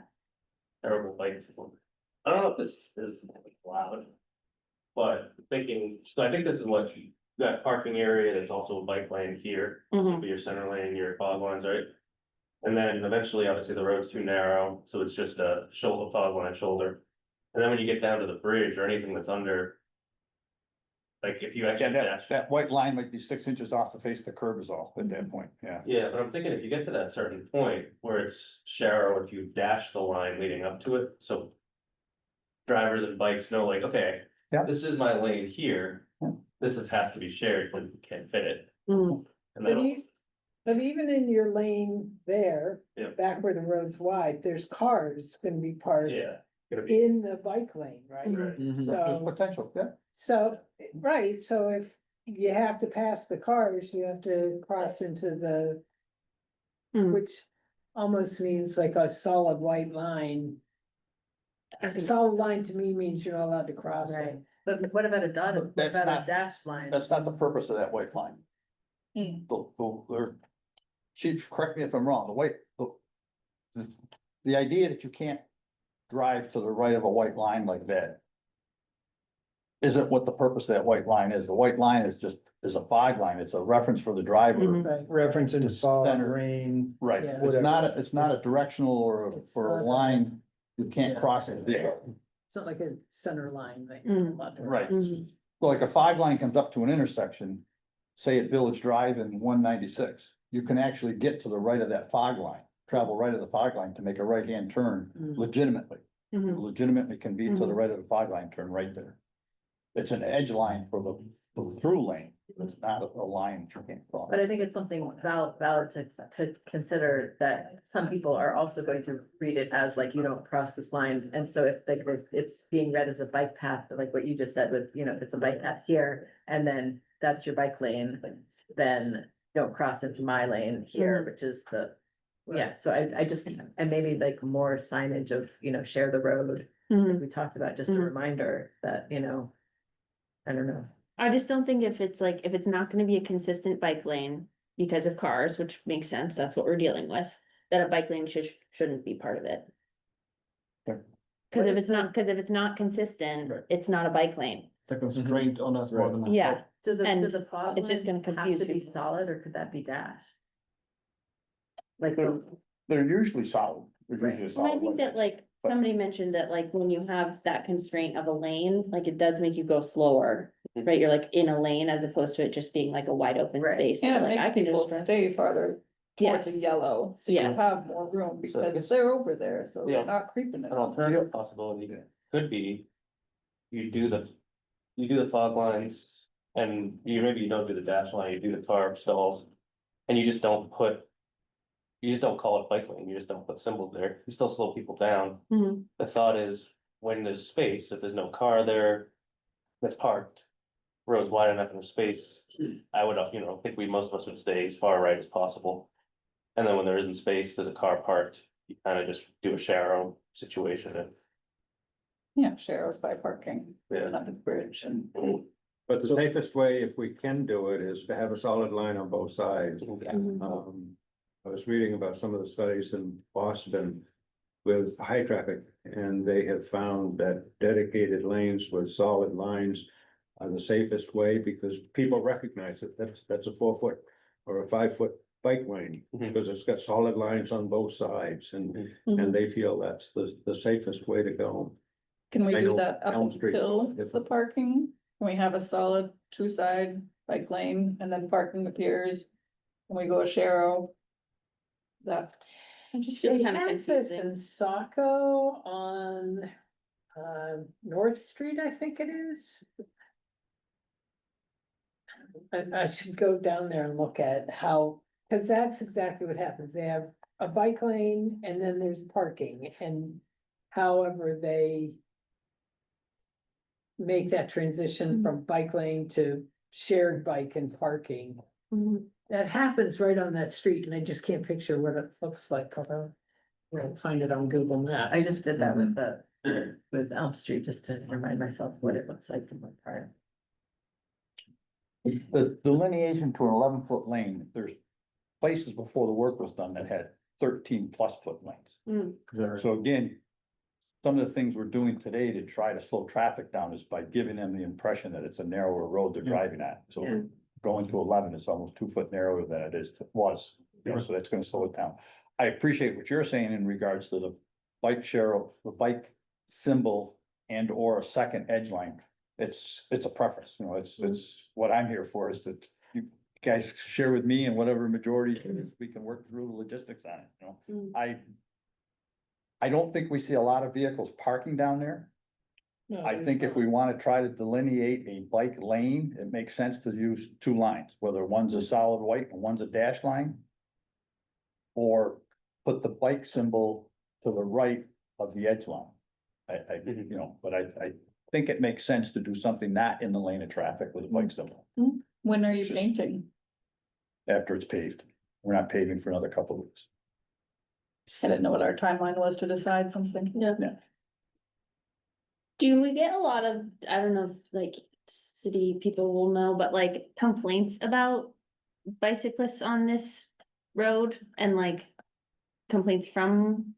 [SPEAKER 4] Terrible bikes. I don't know if this is loud. But thinking, so I think this is what you, that parking area, that's also a bike lane here, this would be your center lane, your fog lines, right? And then eventually, obviously, the road's too narrow, so it's just a shoulder, fog line shoulder. And then when you get down to the bridge or anything that's under. Like if you
[SPEAKER 8] Yeah,
[SPEAKER 4] actually dash.
[SPEAKER 8] that white line might be 6 inches off the face of the curb is all at that point, yeah.
[SPEAKER 4] Yeah, but I'm thinking if you get to that certain point where it's shallow, if you dash the line leading up to it, so. Drivers and bikes know like, okay,
[SPEAKER 8] Yeah.
[SPEAKER 4] this is my lane here,
[SPEAKER 8] Yeah.
[SPEAKER 4] has to be shared because you can't fit it.
[SPEAKER 10] Mhm.
[SPEAKER 4] And
[SPEAKER 3] But
[SPEAKER 4] then,
[SPEAKER 3] but even in your lane there,
[SPEAKER 4] Yeah.
[SPEAKER 3] back where the road's wide, there's cars gonna be parked
[SPEAKER 4] yeah,
[SPEAKER 3] in the bike lane, right?
[SPEAKER 6] Mhm.
[SPEAKER 8] There's
[SPEAKER 3] So,
[SPEAKER 8] potential, yeah.
[SPEAKER 3] so, right, so if you have to pass the cars, you have to cross into the,
[SPEAKER 10] Mm.
[SPEAKER 3] which almost means like a solid white line.
[SPEAKER 10] I
[SPEAKER 3] A
[SPEAKER 10] think-
[SPEAKER 3] solid line to me means you're not allowed to cross
[SPEAKER 2] Right,
[SPEAKER 3] it.
[SPEAKER 2] but what about a dotted, what
[SPEAKER 8] That's
[SPEAKER 2] about a
[SPEAKER 8] not-
[SPEAKER 2] dashed line?
[SPEAKER 8] That's not the purpose of that white line.
[SPEAKER 7] Hmm.
[SPEAKER 8] Chief, correct me if I'm wrong, the idea that you can't drive to the right of a white line like that isn't what the purpose of that white line is. The white line is a fog line. It's a reference for the driver.
[SPEAKER 6] Mhm.
[SPEAKER 3] Right.
[SPEAKER 6] Reference in
[SPEAKER 8] Just
[SPEAKER 6] fog,
[SPEAKER 8] center.
[SPEAKER 6] rain.
[SPEAKER 8] Right,
[SPEAKER 3] Yeah.
[SPEAKER 8] it's not a directional
[SPEAKER 3] It's
[SPEAKER 8] or a
[SPEAKER 3] not a-
[SPEAKER 8] line, you can't
[SPEAKER 3] Yeah.
[SPEAKER 8] cross it there.
[SPEAKER 3] It's not like a center line thing.
[SPEAKER 8] Right,
[SPEAKER 10] Mhm.
[SPEAKER 8] so like a fog line comes up to an intersection, say at Village Drive and 196. You can actually get to the right of that fog line, travel right of the fog line to make a right-hand turn
[SPEAKER 3] Mm.
[SPEAKER 8] legitimately.
[SPEAKER 10] Mhm.
[SPEAKER 8] Legitimately can be to the
[SPEAKER 10] Mhm.
[SPEAKER 8] right of the fog line, turn right there. It's an edge line for the through lane, it's not a line that you can't cross.
[SPEAKER 2] But I think it's something valid to consider that some people are also going to read it as like, you don't cross this line. And so if like, if it's being read as a bike path, like what you just said with, you know, if it's a bike path here, and then that's your bike lane, then don't cross into my lane here, which is the. Yeah, so I just, and maybe like more signage of, you know, share the road, like
[SPEAKER 10] Mhm.
[SPEAKER 2] we talked about, just a
[SPEAKER 10] Mhm.
[SPEAKER 2] reminder that, you know. I don't know.
[SPEAKER 10] I just don't think if it's not gonna be a consistent bike lane because of cars, which makes sense, that's what we're dealing with, that a bike lane shouldn't be part of it.
[SPEAKER 8] Okay.
[SPEAKER 10] Cause
[SPEAKER 3] What
[SPEAKER 10] if
[SPEAKER 3] if
[SPEAKER 10] it's not, cause if it's not consistent,
[SPEAKER 8] Right.
[SPEAKER 10] it's not a bike lane.
[SPEAKER 9] It's a constraint on us more than.
[SPEAKER 10] Yeah,
[SPEAKER 2] Do
[SPEAKER 10] And
[SPEAKER 2] the fog
[SPEAKER 10] it's just
[SPEAKER 2] lines
[SPEAKER 10] gonna
[SPEAKER 2] have
[SPEAKER 10] confuse
[SPEAKER 2] to be
[SPEAKER 10] people.
[SPEAKER 2] solid, or could that be dashed? Like,
[SPEAKER 8] They're usually solid. They're
[SPEAKER 2] Right.
[SPEAKER 8] usually a
[SPEAKER 10] well, I
[SPEAKER 8] solid
[SPEAKER 10] think that
[SPEAKER 8] line.
[SPEAKER 10] like, somebody mentioned that like, when you have that constraint of a lane, like it does make you go slower. Right, you're like in a lane as opposed to it just being like a wide open
[SPEAKER 2] Right.
[SPEAKER 10] space,
[SPEAKER 7] And
[SPEAKER 10] where,
[SPEAKER 7] it
[SPEAKER 10] like I
[SPEAKER 7] makes
[SPEAKER 10] can
[SPEAKER 7] people
[SPEAKER 10] just.
[SPEAKER 7] stay farther toward the
[SPEAKER 10] Yes.
[SPEAKER 7] yellow, so you
[SPEAKER 10] Yeah.
[SPEAKER 7] have more room
[SPEAKER 4] So I
[SPEAKER 7] because
[SPEAKER 4] guess-
[SPEAKER 7] they're over there, so
[SPEAKER 4] Yeah.
[SPEAKER 7] they're not creeping it.
[SPEAKER 4] An alternative possibility could be, you do the fog lines, and maybe you don't do the dash line, you do the car stalls. And you just don't call it bike lane, you just don't put symbols there, you still slow people down.
[SPEAKER 10] Mhm.
[SPEAKER 4] The thought is, when there's space, if there's no car there that's parked, road's wide enough in the space, I would, think most of us would stay as far right as possible. And then when there isn't space, there's a car parked, you kind of just do a sharrow situation and.
[SPEAKER 7] Yeah, Cheryl's by parking,
[SPEAKER 4] Yeah.
[SPEAKER 7] under the bridge and.
[SPEAKER 5] But the safest way, if we can do it, is to have a solid line on both sides.
[SPEAKER 10] Mhm.
[SPEAKER 5] I was reading about some of the studies in Boston with high traffic, and they have found that dedicated lanes with solid lines are the safest way, because people recognize it, that's a 4 foot or a 5 foot bike lane,
[SPEAKER 4] Mhm.
[SPEAKER 5] because it's got solid lines on both sides, and they feel that's the safest way to go.
[SPEAKER 7] Can we
[SPEAKER 5] I
[SPEAKER 7] do
[SPEAKER 5] know
[SPEAKER 7] that up
[SPEAKER 5] Elm Street
[SPEAKER 7] until
[SPEAKER 5] is
[SPEAKER 7] the
[SPEAKER 5] different.
[SPEAKER 7] parking? Can we have a solid two-side bike lane and then parking appears? When we go a Sharrow? That,
[SPEAKER 10] It just
[SPEAKER 3] They
[SPEAKER 10] feels kind of
[SPEAKER 3] have this
[SPEAKER 10] confusing.
[SPEAKER 3] in Saco on, North Street, I think it is. I should go down there and look at how, cause that's exactly what happens. They have a bike lane and then there's parking, and however they make that transition from bike lane to shared bike and parking.
[SPEAKER 10] Mhm.
[SPEAKER 3] That happens right on that street, and I just can't picture what it looks like, although I'll find it on Google Maps.
[SPEAKER 2] I just did that with Elm Street, just to remind myself what it looks like from my part.
[SPEAKER 8] The delineation to an 11-foot lane, there's places before the work was done that had 13+ foot lanes.
[SPEAKER 10] Mm.
[SPEAKER 8] So again, some of the things we're doing today to try to slow traffic down is by giving them the impression that it's a narrower road they're driving at.
[SPEAKER 2] Yeah.
[SPEAKER 8] So going to 11 is almost 2 foot narrower than it was, so that's gonna slow it down. I appreciate what you're saying in regards to the bike share, the bike symbol and or a second edge line. It's a preference, it's what I'm here for, is that you guys share with me and whatever majority we can work through the logistics on it,
[SPEAKER 10] Mm.
[SPEAKER 8] I don't think we see a lot of vehicles parking down there.
[SPEAKER 3] No,
[SPEAKER 8] I think if we want to try to delineate a bike lane, it makes sense to use two lines, whether one's a solid white and one's a dash line. Or put the bike symbol to the right of the edge line. you know, but I think it makes sense to do something not in the lane of traffic with a bike symbol
[SPEAKER 7] When are you
[SPEAKER 8] Just-
[SPEAKER 7] painting?
[SPEAKER 8] after it's paved. We're not paving for another couple of weeks.
[SPEAKER 7] I didn't know what our timeline was to decide something.
[SPEAKER 10] Yeah. Do we get a lot of, I don't know if like city people will know, but like complaints about bicyclists on this road and like complaints from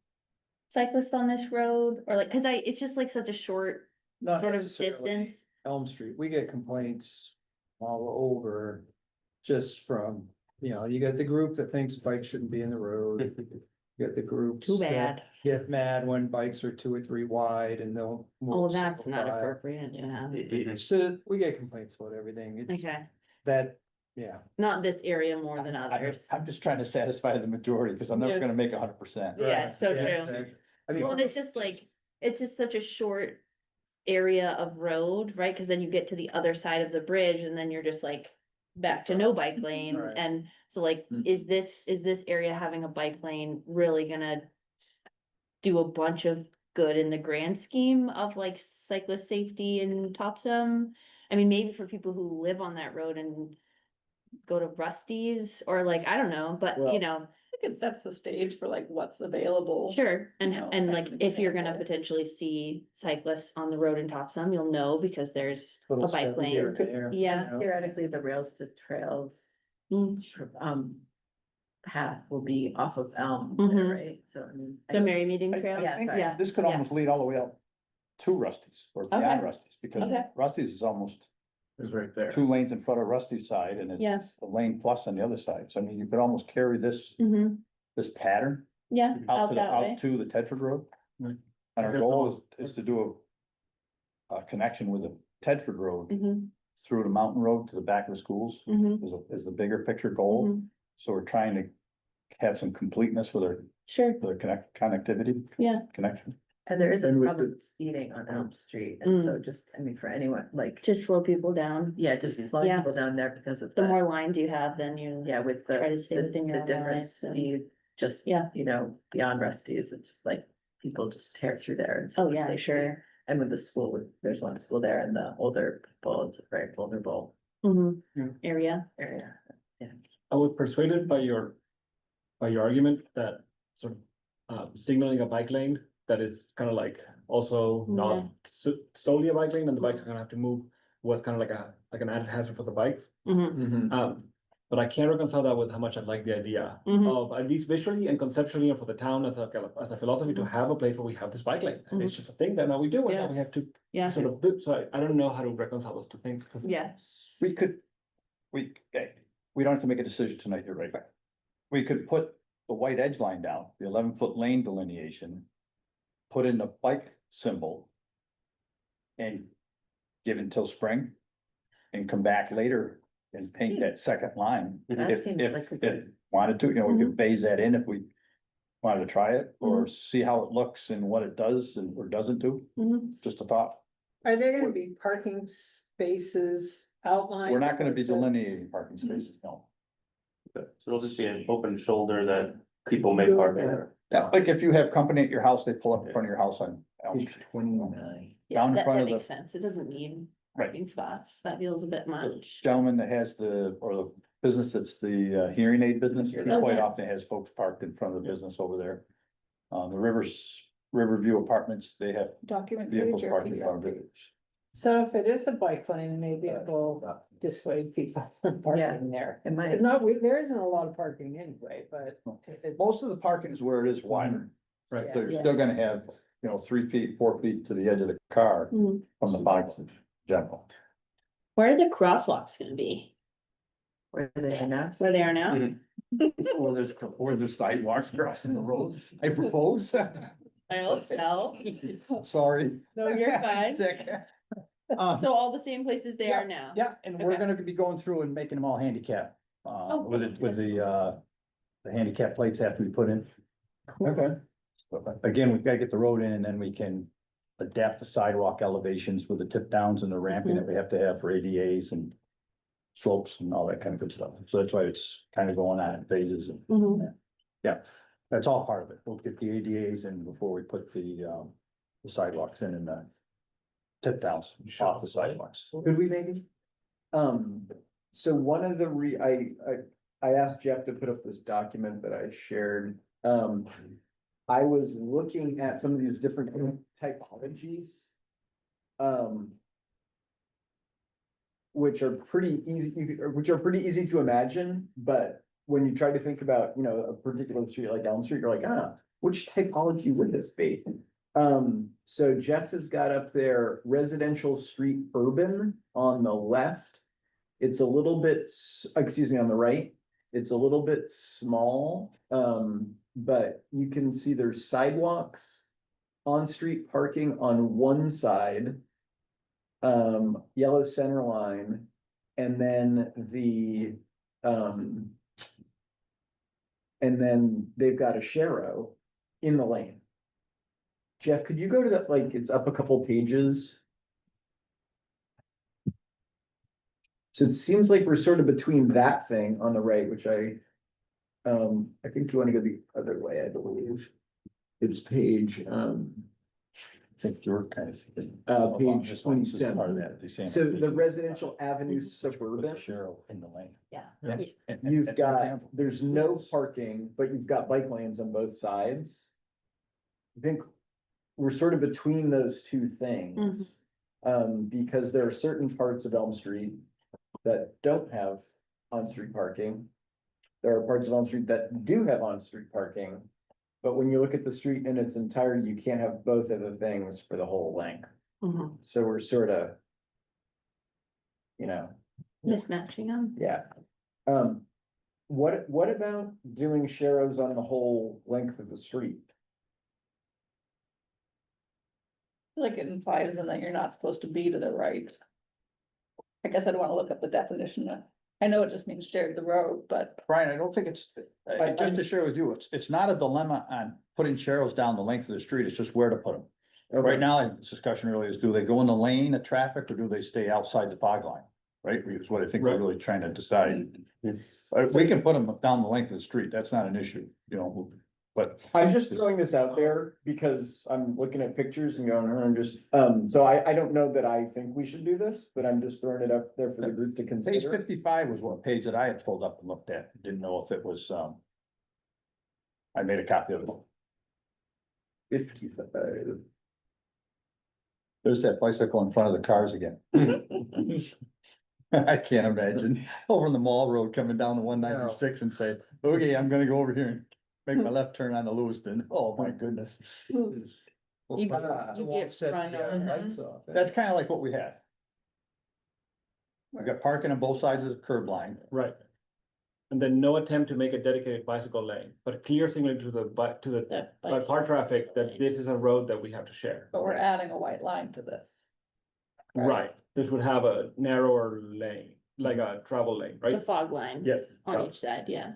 [SPEAKER 10] cyclists on this road or like, cause it's just like such a short
[SPEAKER 6] Not
[SPEAKER 10] sort of
[SPEAKER 6] necessarily
[SPEAKER 10] distance.
[SPEAKER 6] Elm Street, we get complaints all over, just from, you know, you got the group that thinks bikes shouldn't be in the road. You got the groups.
[SPEAKER 10] Too
[SPEAKER 6] that
[SPEAKER 10] bad.
[SPEAKER 6] Get mad when bikes are 2 or 3 wide and they'll.
[SPEAKER 10] Oh,
[SPEAKER 6] move
[SPEAKER 10] that's
[SPEAKER 6] single
[SPEAKER 10] not
[SPEAKER 6] file.
[SPEAKER 10] appropriate, yeah.
[SPEAKER 6] So we get complaints about everything. It's
[SPEAKER 10] Okay,
[SPEAKER 6] that, yeah.
[SPEAKER 10] not this area more than others.
[SPEAKER 8] I'm just trying to satisfy the majority, because I'm never
[SPEAKER 10] Yeah.
[SPEAKER 8] gonna make 100%.
[SPEAKER 10] Yeah, it's so
[SPEAKER 6] Yeah,
[SPEAKER 10] true.
[SPEAKER 6] exactly. I mean,
[SPEAKER 10] Well, and it's just like, it's just such a short area of road, right? Cause then you get to the other side of the bridge and then you're just like back to no bike lane.
[SPEAKER 6] Right.
[SPEAKER 10] And so like,
[SPEAKER 1] Mm.
[SPEAKER 10] is this area having a bike lane really gonna do a bunch of good in the grand scheme of like cyclist safety in Topsham? I mean, maybe for people who live on that road and go to Rusty's or like, I don't know, but
[SPEAKER 1] Well-
[SPEAKER 10] you know,
[SPEAKER 7] I think it sets the stage for like what's available.
[SPEAKER 10] sure, and
[SPEAKER 7] you know,
[SPEAKER 10] and
[SPEAKER 7] kind
[SPEAKER 10] like,
[SPEAKER 7] of an
[SPEAKER 10] if you're gonna
[SPEAKER 7] example.
[SPEAKER 10] potentially see cyclists on the road in Topsham, you'll know because there's a
[SPEAKER 6] little
[SPEAKER 10] bike
[SPEAKER 6] step here
[SPEAKER 10] lane.
[SPEAKER 6] and there,
[SPEAKER 10] Yeah.
[SPEAKER 6] you know.
[SPEAKER 2] Theoretically, the rails to trails,
[SPEAKER 10] Mm,
[SPEAKER 2] path will be off of Elm, there,
[SPEAKER 10] Mhm.
[SPEAKER 2] right? So I mean. I
[SPEAKER 10] The
[SPEAKER 2] just-
[SPEAKER 10] Merry Meeting Trail.
[SPEAKER 2] Yeah, sorry.
[SPEAKER 10] Yeah.
[SPEAKER 8] This could
[SPEAKER 10] Yeah.
[SPEAKER 8] almost lead all the way up to Rusty's or
[SPEAKER 10] Okay.
[SPEAKER 8] beyond Rusty's, because
[SPEAKER 10] Okay.
[SPEAKER 8] Rusty's is almost
[SPEAKER 1] It's right there.
[SPEAKER 8] 2 lanes in front of Rusty's side and
[SPEAKER 10] Yeah.
[SPEAKER 8] it's a lane plus on the other side. So I mean, you could almost carry this pattern
[SPEAKER 10] Yeah,
[SPEAKER 8] out to the,
[SPEAKER 10] that way.
[SPEAKER 8] out to the Tedford Road.
[SPEAKER 9] Right.
[SPEAKER 8] And our goal is to do a connection with the Tedford Road
[SPEAKER 10] Mhm,
[SPEAKER 8] through the mountain road to the back of the schools
[SPEAKER 10] mhm,
[SPEAKER 8] is the bigger picture goal.
[SPEAKER 10] mhm.
[SPEAKER 8] So we're trying to have some completeness with our,
[SPEAKER 10] Sure,
[SPEAKER 8] the connectivity
[SPEAKER 10] yeah.
[SPEAKER 8] connection.
[SPEAKER 2] And there is a
[SPEAKER 1] And with
[SPEAKER 2] problem with speeding on Elm Street, and so just, I mean, for anyone, like,
[SPEAKER 10] Just slow people down.
[SPEAKER 2] yeah, just slowing
[SPEAKER 10] Yeah.
[SPEAKER 2] people down there because of
[SPEAKER 10] The
[SPEAKER 2] the,
[SPEAKER 10] more lines you have, then you.
[SPEAKER 2] yeah, with
[SPEAKER 10] try to stay
[SPEAKER 2] the
[SPEAKER 10] within your own
[SPEAKER 2] different
[SPEAKER 10] lines and-
[SPEAKER 2] speed, just,
[SPEAKER 10] Yeah.
[SPEAKER 2] you know, beyond Rusty's, it's just like, people just tear through there and. so
[SPEAKER 10] Oh,
[SPEAKER 2] it's
[SPEAKER 10] yeah,
[SPEAKER 2] safety.
[SPEAKER 10] sure.
[SPEAKER 2] And with the school, there's one school there and the older people, it's a very vulnerable
[SPEAKER 10] Mhm.
[SPEAKER 9] Yeah.
[SPEAKER 10] Area.
[SPEAKER 2] area.
[SPEAKER 9] I was persuaded by your argument that sort of signaling a bike lane that is kind of like also not solely a bike lane and the bikes are gonna have to move was kind of like an added hazard for the bikes.
[SPEAKER 10] Mhm,
[SPEAKER 1] Mhm.
[SPEAKER 9] But I can't reconcile that with how much I like the idea
[SPEAKER 10] mhm.
[SPEAKER 9] of at least visually and conceptually and for the town as a philosophy to have a place where we have this bike lane. And it's just a thing that now we do and
[SPEAKER 10] Yeah.
[SPEAKER 9] now we have to
[SPEAKER 10] Yeah,
[SPEAKER 9] sort of do, so I don't know how to reconcile those two things.
[SPEAKER 10] yes.
[SPEAKER 8] We could, we don't have to make a decision tonight, you're right. We could put the white edge line down, the 11-foot lane delineation. Put in the bike symbol. And give it until spring. And come back later and paint that second line.
[SPEAKER 2] That
[SPEAKER 8] If,
[SPEAKER 2] seems
[SPEAKER 8] if,
[SPEAKER 2] like a
[SPEAKER 8] if
[SPEAKER 2] good-
[SPEAKER 8] wanted to, you know, we could phase that in if we. Wanted to try it or see how it looks and what it does and or doesn't do,
[SPEAKER 10] Mhm.
[SPEAKER 8] just a thought.
[SPEAKER 3] Are there gonna be parking spaces outlined?
[SPEAKER 8] We're not gonna be
[SPEAKER 3] or just-
[SPEAKER 8] delineating parking spaces, no.
[SPEAKER 4] So it'll just be an open shoulder that people may park in.
[SPEAKER 8] Yeah, like if you have company at your house, they pull up in front of your house on Elm
[SPEAKER 1] Page
[SPEAKER 8] Street.
[SPEAKER 1] 29.
[SPEAKER 10] Yeah,
[SPEAKER 8] Down in
[SPEAKER 10] that
[SPEAKER 8] front of
[SPEAKER 10] makes
[SPEAKER 8] the
[SPEAKER 10] sense. It doesn't need
[SPEAKER 8] Right.
[SPEAKER 10] parking spots. That feels a bit much.
[SPEAKER 8] gentleman that has the business that's the hearing aid business, he
[SPEAKER 10] Oh,
[SPEAKER 8] quite
[SPEAKER 10] yeah.
[SPEAKER 8] often has folks parked in front of the business over there. The Riverview Apartments, they have
[SPEAKER 7] Document
[SPEAKER 8] vehicles
[SPEAKER 7] footage or
[SPEAKER 8] parked in
[SPEAKER 7] PDF
[SPEAKER 8] front of it.
[SPEAKER 7] footage?
[SPEAKER 3] So if it is a bike lane, maybe it will dissuade people from parking there.
[SPEAKER 2] It might.
[SPEAKER 3] But there isn't a lot of parking anyway, but if it's.
[SPEAKER 8] Most of the parking is where it is wider.
[SPEAKER 9] Right.
[SPEAKER 8] So you're still gonna have, 3 feet, 4 feet to the edge of the car
[SPEAKER 10] Mhm.
[SPEAKER 8] from the bikes in general.
[SPEAKER 10] Where are the crosswalks gonna be?
[SPEAKER 2] Where they are now.
[SPEAKER 10] Where they are now?
[SPEAKER 8] Mm-hmm. Or there's sidewalks crossing the road, I propose.
[SPEAKER 10] I hope so.
[SPEAKER 8] Sorry.
[SPEAKER 10] No, you're fine. So all the same places they are now?
[SPEAKER 8] Yeah, and we're
[SPEAKER 10] Okay.
[SPEAKER 8] gonna be going through and making them all handicap,
[SPEAKER 10] Oh,
[SPEAKER 8] with it, with the handicap plates have to be put in.
[SPEAKER 1] Okay.
[SPEAKER 8] But again, we've gotta get the road in and then we can adapt the sidewalk elevations with the tip downs and the ramping that we have to have for ADAs and slopes and all that kind of good stuff. So that's why it's kind of going on in phases and
[SPEAKER 10] Mhm.
[SPEAKER 8] that's all part of it. We'll get the ADAs in before we put the the sidewalks in and the tip downs off the sidewalks.
[SPEAKER 1] Could we maybe? So one of the I asked Jeff to put up this document that I shared. I was looking at some of these different typologies. Which are pretty easy to imagine, but when you try to think about, you know, a particular street like Elm Street, you're like, which typology would this be? So Jeff has got up there residential street urban on the left. It's a little bit, excuse me, on the right. It's a little bit small, but you can see there's sidewalks, on-street parking on one side, yellow center line, and then they've got a sharrow in the lane. Jeff, could you go to that, like, it's up a couple pages? So it seems like we're sort of between that thing on the right, which I think you want to go the other way, I believe. It's page,
[SPEAKER 8] I think you're kind of thinking.
[SPEAKER 1] page
[SPEAKER 8] This one, this is
[SPEAKER 1] 27.
[SPEAKER 8] part of that, they're saying-
[SPEAKER 1] So the residential avenue
[SPEAKER 8] Put
[SPEAKER 1] suburban,
[SPEAKER 8] Cheryl in the lane.
[SPEAKER 10] Yeah.
[SPEAKER 1] you've
[SPEAKER 8] That's an
[SPEAKER 1] got,
[SPEAKER 8] example.
[SPEAKER 1] there's no parking, but you've got bike lanes on both sides. I think we're sort of between those two things. Because there are certain parts of Elm Street that don't have on-street parking. There are parts of Elm Street that do have on-street parking. But when you look at the street in its entirety, you can't have both of the things for the whole length. So we're sort of, you know,
[SPEAKER 10] Mismatching them.
[SPEAKER 1] yeah. What about doing sharrows on the whole length of the street?
[SPEAKER 7] Like it implies then that you're not supposed to be to the right. I guess I'd wanna look up the definition. I know it just means shared the road, but
[SPEAKER 8] Brian, I don't think it's, just to share with you, it's not a dilemma on putting sharrows down the length of the street, it's just where to put them. Right now, I think this discussion really is, do they go in the lane of traffic or do they stay outside the fog line? Right, is what I think we're
[SPEAKER 9] Right.
[SPEAKER 8] really trying to decide. We can put them down the length of the street, that's not an issue, you know, but.
[SPEAKER 1] I'm just throwing this out there because I'm looking at pictures and going, I'm just, so I don't know that I think we should do this, but I'm just throwing it up there for the group to
[SPEAKER 8] Page
[SPEAKER 1] consider.
[SPEAKER 8] 55 was one page that I had pulled up and looked at, didn't know if it was, I made a copy of it.
[SPEAKER 1] 55.
[SPEAKER 8] There's that bicycle in front of the cars again. I can't imagine over on the Mall Road coming down to 196 and say, okay, I'm gonna go over here and make my left turn on the Lewiston. Oh, my goodness.
[SPEAKER 10] You
[SPEAKER 6] Won't
[SPEAKER 10] get
[SPEAKER 6] set
[SPEAKER 10] run
[SPEAKER 6] the
[SPEAKER 10] over.
[SPEAKER 6] lights off.
[SPEAKER 8] That's kind of like what we had. We got parking on both sides of the curb line.
[SPEAKER 9] Right. And then no attempt to make a dedicated bicycle lane, but clear signaling to the
[SPEAKER 10] That
[SPEAKER 9] by
[SPEAKER 10] bike-
[SPEAKER 9] car traffic that this is a road that we have to share.
[SPEAKER 7] we're adding a white line to this.
[SPEAKER 9] Right, this would have a narrower lane, like a travel lane,
[SPEAKER 10] The
[SPEAKER 9] right?
[SPEAKER 10] fog line
[SPEAKER 9] Yes.
[SPEAKER 10] on each side, yeah.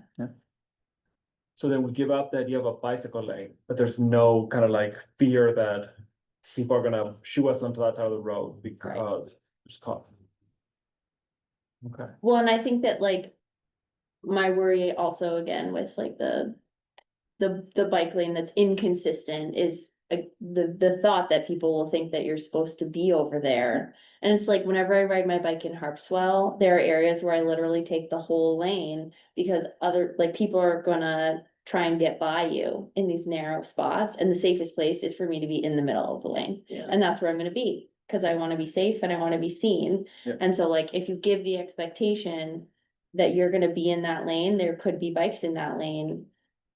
[SPEAKER 9] So then we give up the idea of a bicycle lane, but there's no kind of like fear that people are gonna shoo us onto that side of the road because it's caught. Okay.
[SPEAKER 10] Well, and I think that like. My worry also again with like the bike lane that's inconsistent is. The thought that people will think that you're supposed to be over there. And it's like whenever I ride my bike in Harpswell, there are areas where I literally take the whole lane. Because people are gonna try and get by you in these narrow spots, and the safest place is for me to be in the middle of the lane.
[SPEAKER 9] Yeah.
[SPEAKER 10] And that's where I'm gonna be, cause I wanna be safe and I wanna be seen.
[SPEAKER 9] Yeah.
[SPEAKER 10] And so like, if you give the expectation that you're gonna be in that lane, there could be bikes in that lane.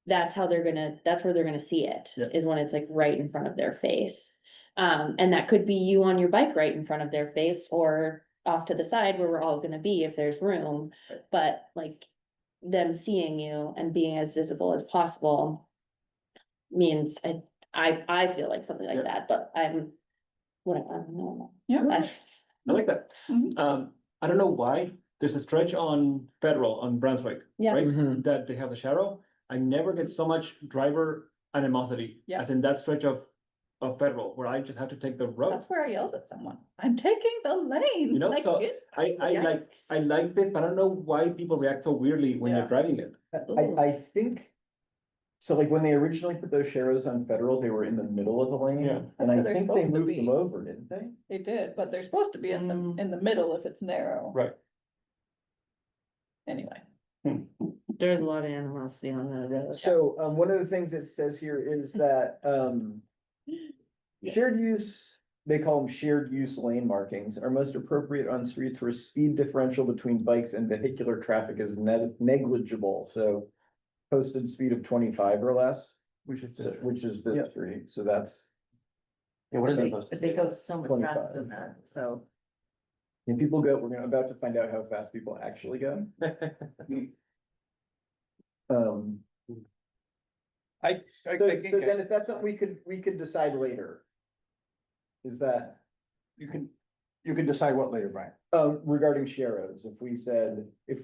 [SPEAKER 10] That's where they're gonna see it,
[SPEAKER 9] Yeah.
[SPEAKER 10] is when it's like right in front of their face. And that could be you on your bike right in front of their face, or off to the side where we're all gonna be if there's room.
[SPEAKER 9] Right.
[SPEAKER 10] But like, them seeing you and being as visible as possible. Means I feel like something
[SPEAKER 9] Yeah.
[SPEAKER 10] like that, but I'm normal.
[SPEAKER 7] Yeah.
[SPEAKER 9] I like that.
[SPEAKER 7] Mhm.
[SPEAKER 9] I don't know why, there's a stretch on Federal, on Brunswick,
[SPEAKER 10] Yeah.
[SPEAKER 9] right?
[SPEAKER 1] Mhm.
[SPEAKER 9] That they have the sharrow. I never get so much driver animosity.
[SPEAKER 7] Yeah.
[SPEAKER 9] As in that stretch of Federal, where I just have to take the road.
[SPEAKER 7] That's where I yelled at someone. I'm taking the lane.
[SPEAKER 9] You know,
[SPEAKER 7] Like,
[SPEAKER 9] so
[SPEAKER 7] get-
[SPEAKER 9] I like this, but I don't know why people react so weirdly when
[SPEAKER 7] Yeah.
[SPEAKER 9] you're driving it.
[SPEAKER 1] I think So like when they originally put those sharrows on Federal, they were in the middle of the lane.
[SPEAKER 9] Yeah.
[SPEAKER 1] And I
[SPEAKER 7] They're
[SPEAKER 1] think they
[SPEAKER 7] supposed to
[SPEAKER 1] moved
[SPEAKER 7] be.
[SPEAKER 1] them over, didn't they?
[SPEAKER 7] They did, but they're supposed to be in the middle if it's narrow.
[SPEAKER 9] Right.
[SPEAKER 7] Anyway,
[SPEAKER 10] There's a lot of animosity on the road.
[SPEAKER 1] So, one of the things it says here is that, shared use, they call them shared use lane markings, are most appropriate on streets where speed differential between bikes and vehicular traffic is negligible, so posted speed of 25 or less, which is this
[SPEAKER 9] Yeah.
[SPEAKER 1] street, so that's,
[SPEAKER 4] Yeah, what is
[SPEAKER 2] They-
[SPEAKER 4] it?
[SPEAKER 2] But they go so much
[SPEAKER 1] 25.
[SPEAKER 2] faster than that, so.
[SPEAKER 1] and people go, about to find out how fast people actually go.
[SPEAKER 8] I
[SPEAKER 1] So
[SPEAKER 8] think
[SPEAKER 1] then if that's something we could decide later. Is that,
[SPEAKER 8] you can decide what later, Brian.
[SPEAKER 1] regarding sharrows, if we said, if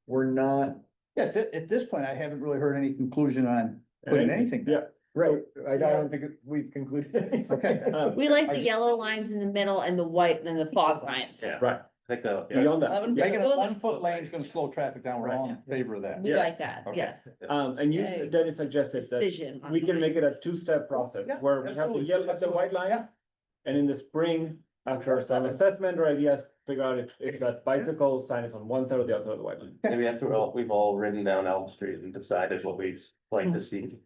[SPEAKER 1] we're not,
[SPEAKER 8] Yeah, at this point, I haven't really heard any conclusion on putting anything.
[SPEAKER 9] Yeah.
[SPEAKER 1] right, I don't think we've concluded. anything.
[SPEAKER 8] Okay.
[SPEAKER 10] We like the yellow lines in the middle and the white and the fog lines.
[SPEAKER 4] Yeah,
[SPEAKER 9] Right,
[SPEAKER 4] I think, yeah.
[SPEAKER 9] beyond that,
[SPEAKER 7] 11
[SPEAKER 9] yeah.
[SPEAKER 8] Making a
[SPEAKER 10] Those are
[SPEAKER 8] 11-foot lane is gonna slow traffic down, we're all in favor of that.
[SPEAKER 10] We
[SPEAKER 9] Yeah.
[SPEAKER 10] like that,
[SPEAKER 8] Okay.
[SPEAKER 10] yes.
[SPEAKER 9] And you,
[SPEAKER 7] Yay.
[SPEAKER 9] Dennis suggested that
[SPEAKER 10] Decision. on
[SPEAKER 9] we can make it a
[SPEAKER 10] lines.
[SPEAKER 9] two-step process,
[SPEAKER 8] Yeah,
[SPEAKER 9] where we have the
[SPEAKER 8] absolutely,
[SPEAKER 9] yellow, the white
[SPEAKER 8] absolutely,
[SPEAKER 9] line. And in the spring, after some assessment or ideas, figure out if that bicycle sign is on one side or the other of the white line.
[SPEAKER 4] Maybe after we've all ridden down Elm Street and decided what we'd like to see.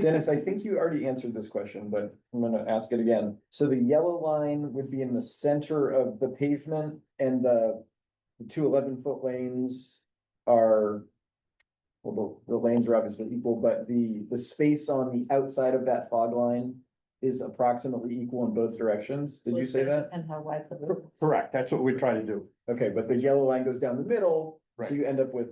[SPEAKER 1] Dennis, I think you already answered this question, but I'm gonna ask it again. So the yellow line would be in the center of the pavement and the two 11-foot lanes are. Well, the lanes are obviously equal, but the space on the outside of that fog line is approximately equal in both directions. Did you say that?
[SPEAKER 2] And how wide the road.
[SPEAKER 8] Correct, that's what we try to do.
[SPEAKER 1] Okay, but the yellow line goes down the middle, so
[SPEAKER 8] Right.
[SPEAKER 1] you end up with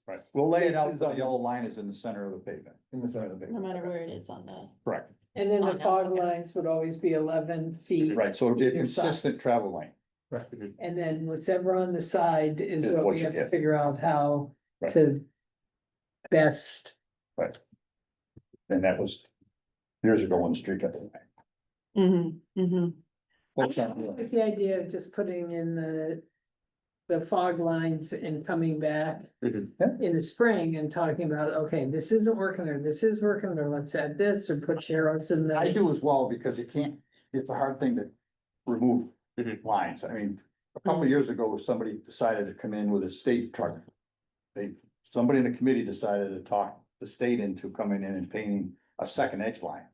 [SPEAKER 8] Right. We'll lay it out, so the yellow line is in the center of the pavement.
[SPEAKER 1] in the center of the
[SPEAKER 10] No
[SPEAKER 1] pavement.
[SPEAKER 10] matter where it is on the.
[SPEAKER 8] Correct.
[SPEAKER 3] And then
[SPEAKER 10] Oh,
[SPEAKER 3] the
[SPEAKER 10] no,
[SPEAKER 3] fog
[SPEAKER 10] okay.
[SPEAKER 3] lines would always be 11 feet.
[SPEAKER 8] Right, so it'd be a
[SPEAKER 3] Your side.
[SPEAKER 8] consistent travel lane.
[SPEAKER 3] And then whatever on the side is
[SPEAKER 8] Is
[SPEAKER 3] what
[SPEAKER 8] what
[SPEAKER 3] we
[SPEAKER 8] you
[SPEAKER 3] have to
[SPEAKER 8] get.
[SPEAKER 3] figure out how
[SPEAKER 8] Right.
[SPEAKER 3] to best.
[SPEAKER 8] And that was years ago when the street got the.
[SPEAKER 3] With the idea of just putting in the fog lines and coming back
[SPEAKER 4] Mhm.
[SPEAKER 3] in the spring and talking about, okay, this isn't working or this is working, or let's add this or put sharrows in
[SPEAKER 8] I
[SPEAKER 3] the.
[SPEAKER 8] do as well, because you can't, it's a hard thing to remove
[SPEAKER 4] Mhm.
[SPEAKER 8] lines. I mean, a couple of years ago, somebody decided to come in with a state truck. Somebody in the committee decided to talk the state into coming in and painting a second edge line.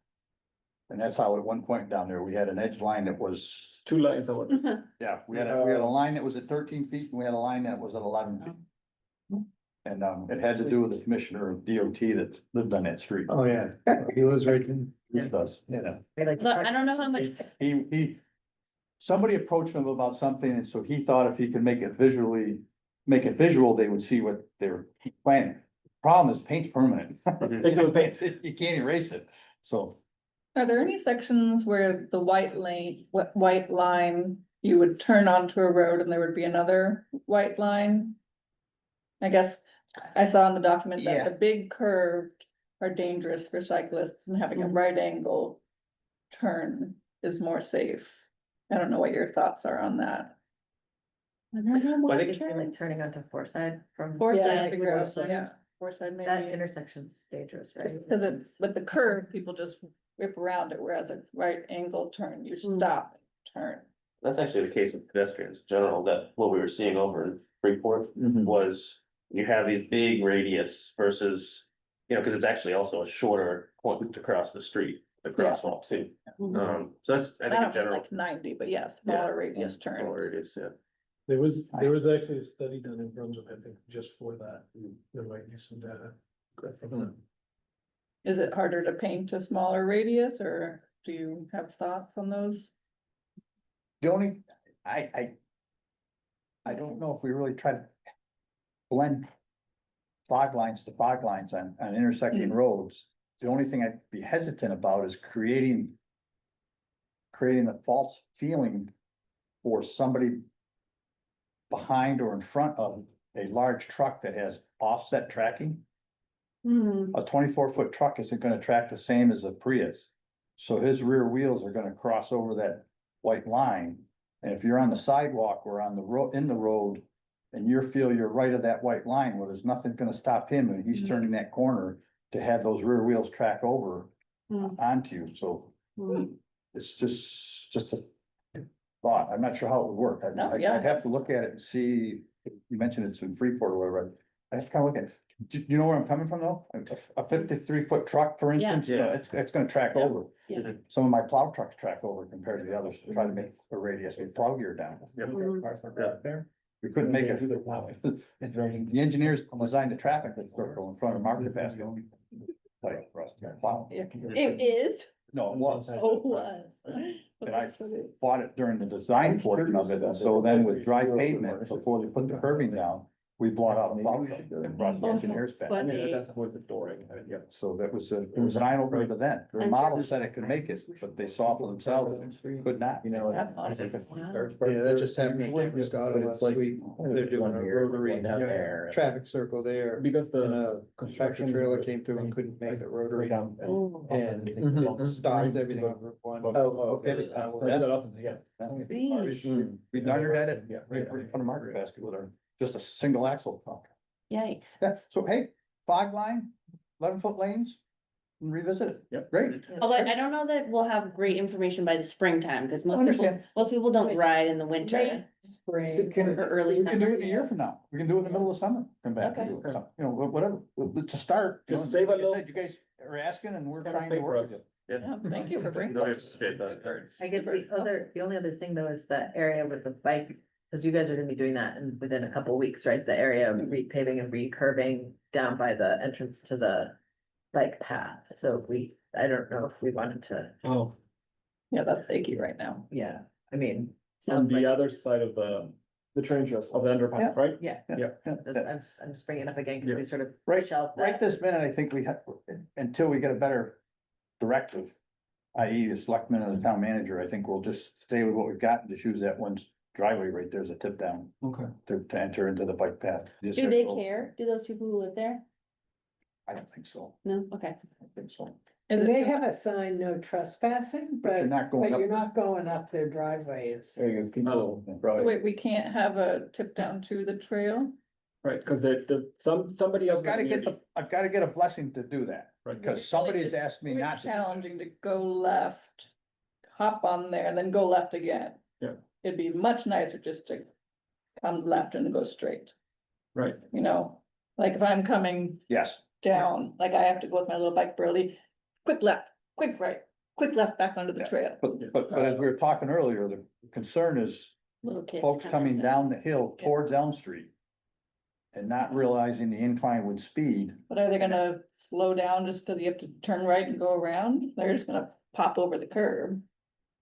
[SPEAKER 8] And that's how at one point down there, we had an edge line that was,
[SPEAKER 9] Two lines of what?
[SPEAKER 8] yeah, we had a line that was at 13 feet and we had a line that was at 11 feet. And, it had to do with the commissioner of DOT that lived on that street.
[SPEAKER 6] Oh, yeah, he lives right in.
[SPEAKER 8] He does,
[SPEAKER 6] Yeah.
[SPEAKER 10] But I don't know how much.
[SPEAKER 8] Somebody approached him about something, and so he thought if he could make it visual, they would see what they were planning. Problem is, paint's permanent.
[SPEAKER 9] It's with paint.
[SPEAKER 8] You can't erase it, so.
[SPEAKER 7] are there any sections where the white line, you would turn onto a road and there would be another white line? I guess I saw in the document that
[SPEAKER 8] Yeah.
[SPEAKER 7] the big curved are dangerous for cyclists and having a right angle turn is more safe. I don't know what your thoughts are on that.
[SPEAKER 4] I think
[SPEAKER 2] If you're like turning onto Forsyth from.
[SPEAKER 10] Forsyth,
[SPEAKER 7] Yeah,
[SPEAKER 10] like
[SPEAKER 7] figure out,
[SPEAKER 10] Forsyth.
[SPEAKER 7] yeah, Forsyth
[SPEAKER 2] That
[SPEAKER 7] maybe.
[SPEAKER 2] intersection's dangerous, right?
[SPEAKER 7] Cause it's with the curve, people just whip around it, whereas a right angle turn, you stop, turn.
[SPEAKER 4] That's actually the case with pedestrians in general, that what we were seeing over in Freeport
[SPEAKER 1] Mhm.
[SPEAKER 4] was you have these big radius versus, cause it's actually also a shorter point to cross the street, the crosswalk too. So that's, I
[SPEAKER 7] I
[SPEAKER 4] think in
[SPEAKER 7] don't mean
[SPEAKER 4] general.
[SPEAKER 7] like 90, but yeah, smaller radius turn.
[SPEAKER 4] Smaller radius, yeah.
[SPEAKER 11] There was actually a study done in Brunswick, I think, just for that. There might be some data.
[SPEAKER 7] Is it harder to paint a smaller radius, or do you have thoughts on those?
[SPEAKER 8] The only, I don't know if we really try to blend fog lines to fog lines on intersecting roads. The only thing I'd be hesitant about is creating a false feeling for somebody behind or in front of a large truck that has offset tracking. A 24-foot truck isn't gonna track the same as a Prius. So his rear wheels are gonna cross over that white line. And if you're on the sidewalk or on the road, in the road, and you're right of that white line, well, there's nothing gonna stop him, and he's turning that corner to have those rear wheels track over
[SPEAKER 10] Mm.
[SPEAKER 8] onto you, so
[SPEAKER 10] Mm.
[SPEAKER 8] it's just a thought. I'm not sure how it would work.
[SPEAKER 7] No, yeah.
[SPEAKER 8] I'd have to look at it and see, you mentioned it's in Freeport or whatever. I just kind of look at, do you know where I'm coming from though? A 53-foot truck, for
[SPEAKER 10] Yeah.
[SPEAKER 8] instance, you know, it's gonna track
[SPEAKER 7] Yeah.
[SPEAKER 8] over.
[SPEAKER 10] Yeah.
[SPEAKER 8] Some of my plow trucks track over compared to the others, to try to make a radius with plow gear down. We couldn't make it.
[SPEAKER 1] It's very.
[SPEAKER 8] The engineers designed a traffic circle in front of Market Basket. Like, for us to plow.
[SPEAKER 10] It is.
[SPEAKER 8] No, it was.
[SPEAKER 10] Oh, it was.
[SPEAKER 8] And I bought it during the design portion of it, and so then with dry pavement, before they put the curbing down, we brought out a plow truck and brought the engineers back.
[SPEAKER 10] Funny.
[SPEAKER 9] I mean, that's worth the dooring, yeah.
[SPEAKER 8] So that was it was an eye opener to them. Their model said it could make it, but they saw for themselves that it could not.
[SPEAKER 1] You know.
[SPEAKER 10] Wow.
[SPEAKER 6] Yeah, that just happened in Scotland
[SPEAKER 1] But it's
[SPEAKER 6] last
[SPEAKER 1] like,
[SPEAKER 6] week. They're doing a rotary traffic circle there.
[SPEAKER 9] Because
[SPEAKER 6] And
[SPEAKER 9] the.
[SPEAKER 6] a tractor trailer came through and couldn't make it rotary
[SPEAKER 10] Oh.
[SPEAKER 6] and
[SPEAKER 1] Mhm.
[SPEAKER 6] it stopped everything on Route 1.
[SPEAKER 1] okay.
[SPEAKER 8] We dundered at it,
[SPEAKER 9] Yeah.
[SPEAKER 8] right in front of Market Basket with our, just a single axle pump.
[SPEAKER 10] Yikes.
[SPEAKER 8] Yeah, so hey, fog line, 11-foot lanes, and revisit it.
[SPEAKER 9] Yep.
[SPEAKER 8] Great.
[SPEAKER 10] Although I don't know that we'll have great information by the springtime, because most people,
[SPEAKER 8] Understand.
[SPEAKER 10] most people don't ride in the winter
[SPEAKER 3] Late spring.
[SPEAKER 10] or early
[SPEAKER 8] We can do
[SPEAKER 10] summer.
[SPEAKER 8] it a year from now. We can do it in the middle of summer, come back and
[SPEAKER 10] Okay.
[SPEAKER 8] do it, some- you know, whatever, it's a start. You know,
[SPEAKER 9] Just save a
[SPEAKER 8] like I
[SPEAKER 9] little-
[SPEAKER 8] said, you guys are asking and we're
[SPEAKER 9] Kind of
[SPEAKER 8] trying to
[SPEAKER 9] pay for
[SPEAKER 8] work
[SPEAKER 9] us.
[SPEAKER 8] with it.
[SPEAKER 7] Yeah, thank you for bringing
[SPEAKER 4] No,
[SPEAKER 7] that.
[SPEAKER 4] it's straight,
[SPEAKER 2] I guess the only other thing though is the area with the bike, because you guys are gonna be doing that within a couple weeks, right? The area of repaving and recurving down by the entrance to the bike path. So I don't know if we wanted to,
[SPEAKER 9] Oh,
[SPEAKER 7] Yeah, that's achy right now.
[SPEAKER 2] yeah, I mean.
[SPEAKER 9] on
[SPEAKER 2] Sounds
[SPEAKER 9] the
[SPEAKER 2] like,
[SPEAKER 9] other side of the train trust of the
[SPEAKER 8] Yeah.
[SPEAKER 9] underpass, right?
[SPEAKER 2] yeah,
[SPEAKER 8] Yeah.
[SPEAKER 2] I'm just bringing it up again, because
[SPEAKER 9] Yeah.
[SPEAKER 2] we sort of
[SPEAKER 8] Right,
[SPEAKER 2] shelved
[SPEAKER 8] right
[SPEAKER 2] that.
[SPEAKER 8] this minute, I think we have, until we get a better directive, i.e. the selectman and the town manager, I think we'll just stay with what we've got and just use that one driveway right there as a tip down
[SPEAKER 9] Okay.
[SPEAKER 8] to enter into the bike path.
[SPEAKER 10] Do they care? Do those people who live there?
[SPEAKER 8] I don't think so.
[SPEAKER 10] No, okay.
[SPEAKER 8] I don't think so.
[SPEAKER 7] Is
[SPEAKER 3] And
[SPEAKER 7] it-
[SPEAKER 3] they have a sign, no trespassing,
[SPEAKER 8] But you're
[SPEAKER 3] but,
[SPEAKER 8] not going
[SPEAKER 3] but
[SPEAKER 8] up.
[SPEAKER 3] you're not going up their driveways.
[SPEAKER 1] There you go, people. probably-
[SPEAKER 7] Wait, we can't have a tip down to the trail?
[SPEAKER 9] Right, because somebody else.
[SPEAKER 8] I've gotta get a blessing to do that,
[SPEAKER 9] Right.
[SPEAKER 8] because somebody's
[SPEAKER 7] It's
[SPEAKER 8] asked me
[SPEAKER 7] really
[SPEAKER 8] not to.
[SPEAKER 7] Challenging to go left, hop on there, and then go left again.
[SPEAKER 9] Yeah.
[SPEAKER 7] It'd be much nicer just to come left and go straight,
[SPEAKER 9] Right,
[SPEAKER 7] you know? Like if I'm coming
[SPEAKER 8] Yes,
[SPEAKER 7] down, like I have to go with my little bike burly, quick left, quick right, quick left back onto the
[SPEAKER 8] Yeah.
[SPEAKER 7] trail.
[SPEAKER 8] but as we were talking earlier, the concern is
[SPEAKER 10] Little kids.
[SPEAKER 8] folks coming down the hill towards Elm Street and not realizing the incline with speed.
[SPEAKER 7] But are they gonna slow down just because you have to turn right and go around? They're just gonna pop over the curb.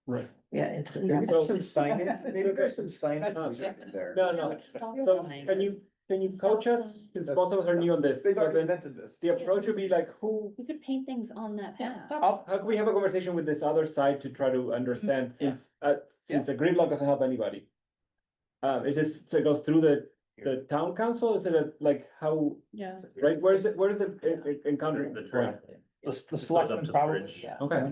[SPEAKER 9] right.
[SPEAKER 2] Yeah, into
[SPEAKER 1] Maybe
[SPEAKER 2] the.
[SPEAKER 1] there's some signage, maybe there's some signage there.
[SPEAKER 9] No, so can you coach us, since both of us are new on this,
[SPEAKER 1] They've
[SPEAKER 9] so
[SPEAKER 1] already
[SPEAKER 9] then
[SPEAKER 1] invented this.
[SPEAKER 9] the approach would be like, who,
[SPEAKER 10] We could paint things on that path.
[SPEAKER 8] I'll-
[SPEAKER 9] how can we have a conversation with this other side to try to understand,
[SPEAKER 7] Yeah.
[SPEAKER 9] since the gridlock doesn't help anybody? Is this, so it goes through the town council, is it like how,
[SPEAKER 10] Yeah.
[SPEAKER 9] right, where is it encountering?
[SPEAKER 4] The trail.
[SPEAKER 8] The
[SPEAKER 4] Goes up
[SPEAKER 8] selectmen
[SPEAKER 4] to the
[SPEAKER 8] probably,
[SPEAKER 4] bridge.
[SPEAKER 9] Okay,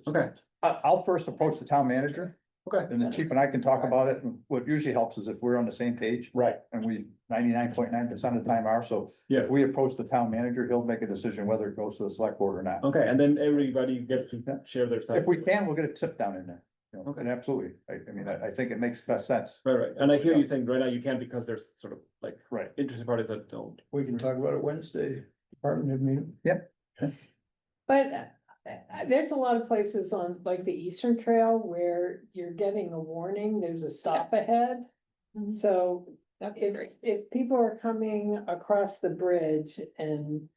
[SPEAKER 9] okay,
[SPEAKER 8] I'll first approach the town manager,
[SPEAKER 9] okay,
[SPEAKER 8] and the chief and I can talk about it, and what usually helps is if we're on the same page.
[SPEAKER 1] Right.
[SPEAKER 8] And we 99.9% of the time are, so
[SPEAKER 9] yeah,
[SPEAKER 8] if we approach the town manager, he'll make a decision whether it goes to the select board or not.
[SPEAKER 9] okay, and then everybody gets to
[SPEAKER 8] Yeah.
[SPEAKER 9] share their side.
[SPEAKER 8] If we can, we'll get a tip down in there. You know,
[SPEAKER 9] Okay.
[SPEAKER 8] and absolutely, I mean, I think it makes best sense.
[SPEAKER 9] Right, and I hear you saying right now you can't because there's sort of like
[SPEAKER 8] Right.
[SPEAKER 9] interested parties that don't.
[SPEAKER 6] We can talk about it Wednesday, department head meeting.
[SPEAKER 3] But there's a lot of places on like the Eastern Trail where you're getting a warning, there's a stop ahead.
[SPEAKER 10] Mhm.
[SPEAKER 3] So
[SPEAKER 7] That's
[SPEAKER 3] if,
[SPEAKER 7] great.
[SPEAKER 3] if people are coming across the bridge and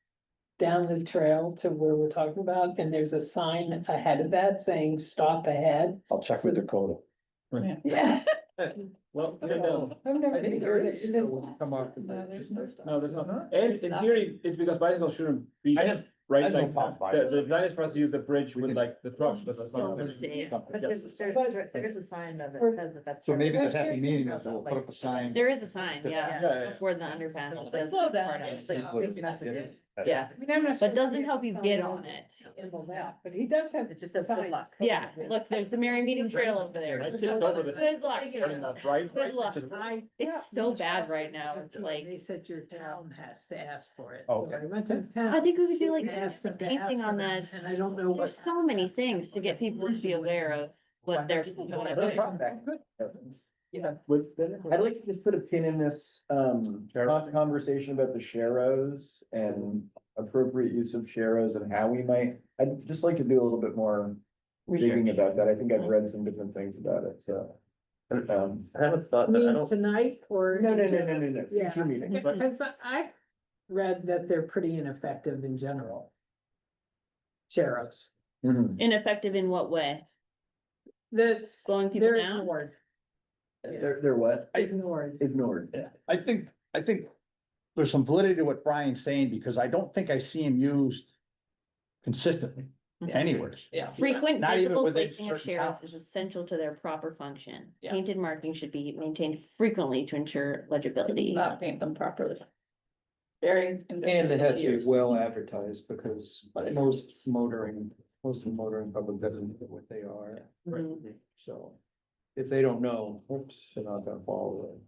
[SPEAKER 3] down the trail to where we're talking about, and there's a sign ahead of that saying stop ahead.
[SPEAKER 8] I'll check with Dakota.
[SPEAKER 3] Yeah.
[SPEAKER 9] Well,
[SPEAKER 3] I've
[SPEAKER 6] I
[SPEAKER 3] never
[SPEAKER 6] think
[SPEAKER 3] heard
[SPEAKER 6] there
[SPEAKER 3] it.
[SPEAKER 6] is.
[SPEAKER 3] And then-
[SPEAKER 6] Come off.
[SPEAKER 7] No, there's no stop.
[SPEAKER 9] no, there's not, and in theory, it's because bicycles shouldn't be.
[SPEAKER 8] I had
[SPEAKER 9] right?
[SPEAKER 8] I have no
[SPEAKER 9] Like,
[SPEAKER 8] problem buying
[SPEAKER 9] the design is for us to use the bridge with like the trucks, but that's not.
[SPEAKER 3] Let's
[SPEAKER 2] see.
[SPEAKER 8] Yeah.
[SPEAKER 2] But there's a sign that
[SPEAKER 3] For-
[SPEAKER 2] says that that's.
[SPEAKER 8] So maybe the happy medium is we'll put up a sign.
[SPEAKER 10] There is a sign,
[SPEAKER 9] Yeah,
[SPEAKER 10] yeah,
[SPEAKER 9] yeah.
[SPEAKER 10] before the underpass.
[SPEAKER 2] There's
[SPEAKER 7] Slow down.
[SPEAKER 2] part of it, it's like big messages.
[SPEAKER 10] Yeah,
[SPEAKER 3] I mean, I'm not sure
[SPEAKER 10] but doesn't
[SPEAKER 3] if
[SPEAKER 10] help you
[SPEAKER 3] it's
[SPEAKER 10] get
[SPEAKER 3] on
[SPEAKER 10] on it.
[SPEAKER 3] But he does have.
[SPEAKER 2] It just says good
[SPEAKER 3] signs.
[SPEAKER 2] luck.
[SPEAKER 10] Yeah, look, there's the Mary Meeting Trail over there.
[SPEAKER 9] I tipped over the.
[SPEAKER 10] Good luck.
[SPEAKER 9] turning left, right?
[SPEAKER 10] Good luck.
[SPEAKER 9] Just-
[SPEAKER 10] It's so bad right now, it's like,
[SPEAKER 3] They said your town has to ask for it.
[SPEAKER 8] Okay.
[SPEAKER 3] So I went to the town.
[SPEAKER 10] I think we could do like
[SPEAKER 3] and asked them to
[SPEAKER 10] painting
[SPEAKER 3] ask
[SPEAKER 10] on
[SPEAKER 3] for it,
[SPEAKER 10] that.
[SPEAKER 3] And I don't know what.
[SPEAKER 10] There's so many things to get people to be aware of what they're.
[SPEAKER 1] Yeah.
[SPEAKER 9] With.
[SPEAKER 1] I'd like to just put a pin in this, conversation about the sharrows and appropriate use of sharrows and how we might, I'd just like to do a little bit more digging about that. I think I've read some different things about it, so.
[SPEAKER 4] I haven't thought
[SPEAKER 3] I
[SPEAKER 4] that, I
[SPEAKER 3] mean,
[SPEAKER 4] don't,
[SPEAKER 3] tonight or?
[SPEAKER 1] No,
[SPEAKER 3] Yeah.
[SPEAKER 1] future meeting. but-
[SPEAKER 3] Because I read that they're pretty ineffective in general. Sheriffs,
[SPEAKER 1] Mhm.
[SPEAKER 10] Ineffective in what way?
[SPEAKER 3] that
[SPEAKER 10] Slowing people
[SPEAKER 3] they're
[SPEAKER 10] down?
[SPEAKER 3] ignored,
[SPEAKER 1] They're what?
[SPEAKER 3] ignored.
[SPEAKER 1] Ignored.
[SPEAKER 8] I think there's some validity to what Brian's saying, because I don't think I see him used consistently anywhere.
[SPEAKER 3] Yeah.
[SPEAKER 10] Frequent
[SPEAKER 8] Not even
[SPEAKER 10] visible
[SPEAKER 8] within
[SPEAKER 10] placing of
[SPEAKER 8] certain
[SPEAKER 10] sharrows
[SPEAKER 8] towns.
[SPEAKER 10] is essential to their proper function.
[SPEAKER 3] Yeah.
[SPEAKER 10] Painted marking should be maintained frequently to ensure legibility.
[SPEAKER 7] Not paint them properly. Very.
[SPEAKER 6] And they have to be well advertised, because most of the motoring public doesn't know what they are,
[SPEAKER 10] Mhm.
[SPEAKER 6] so. If they don't know, oops, they're not gonna follow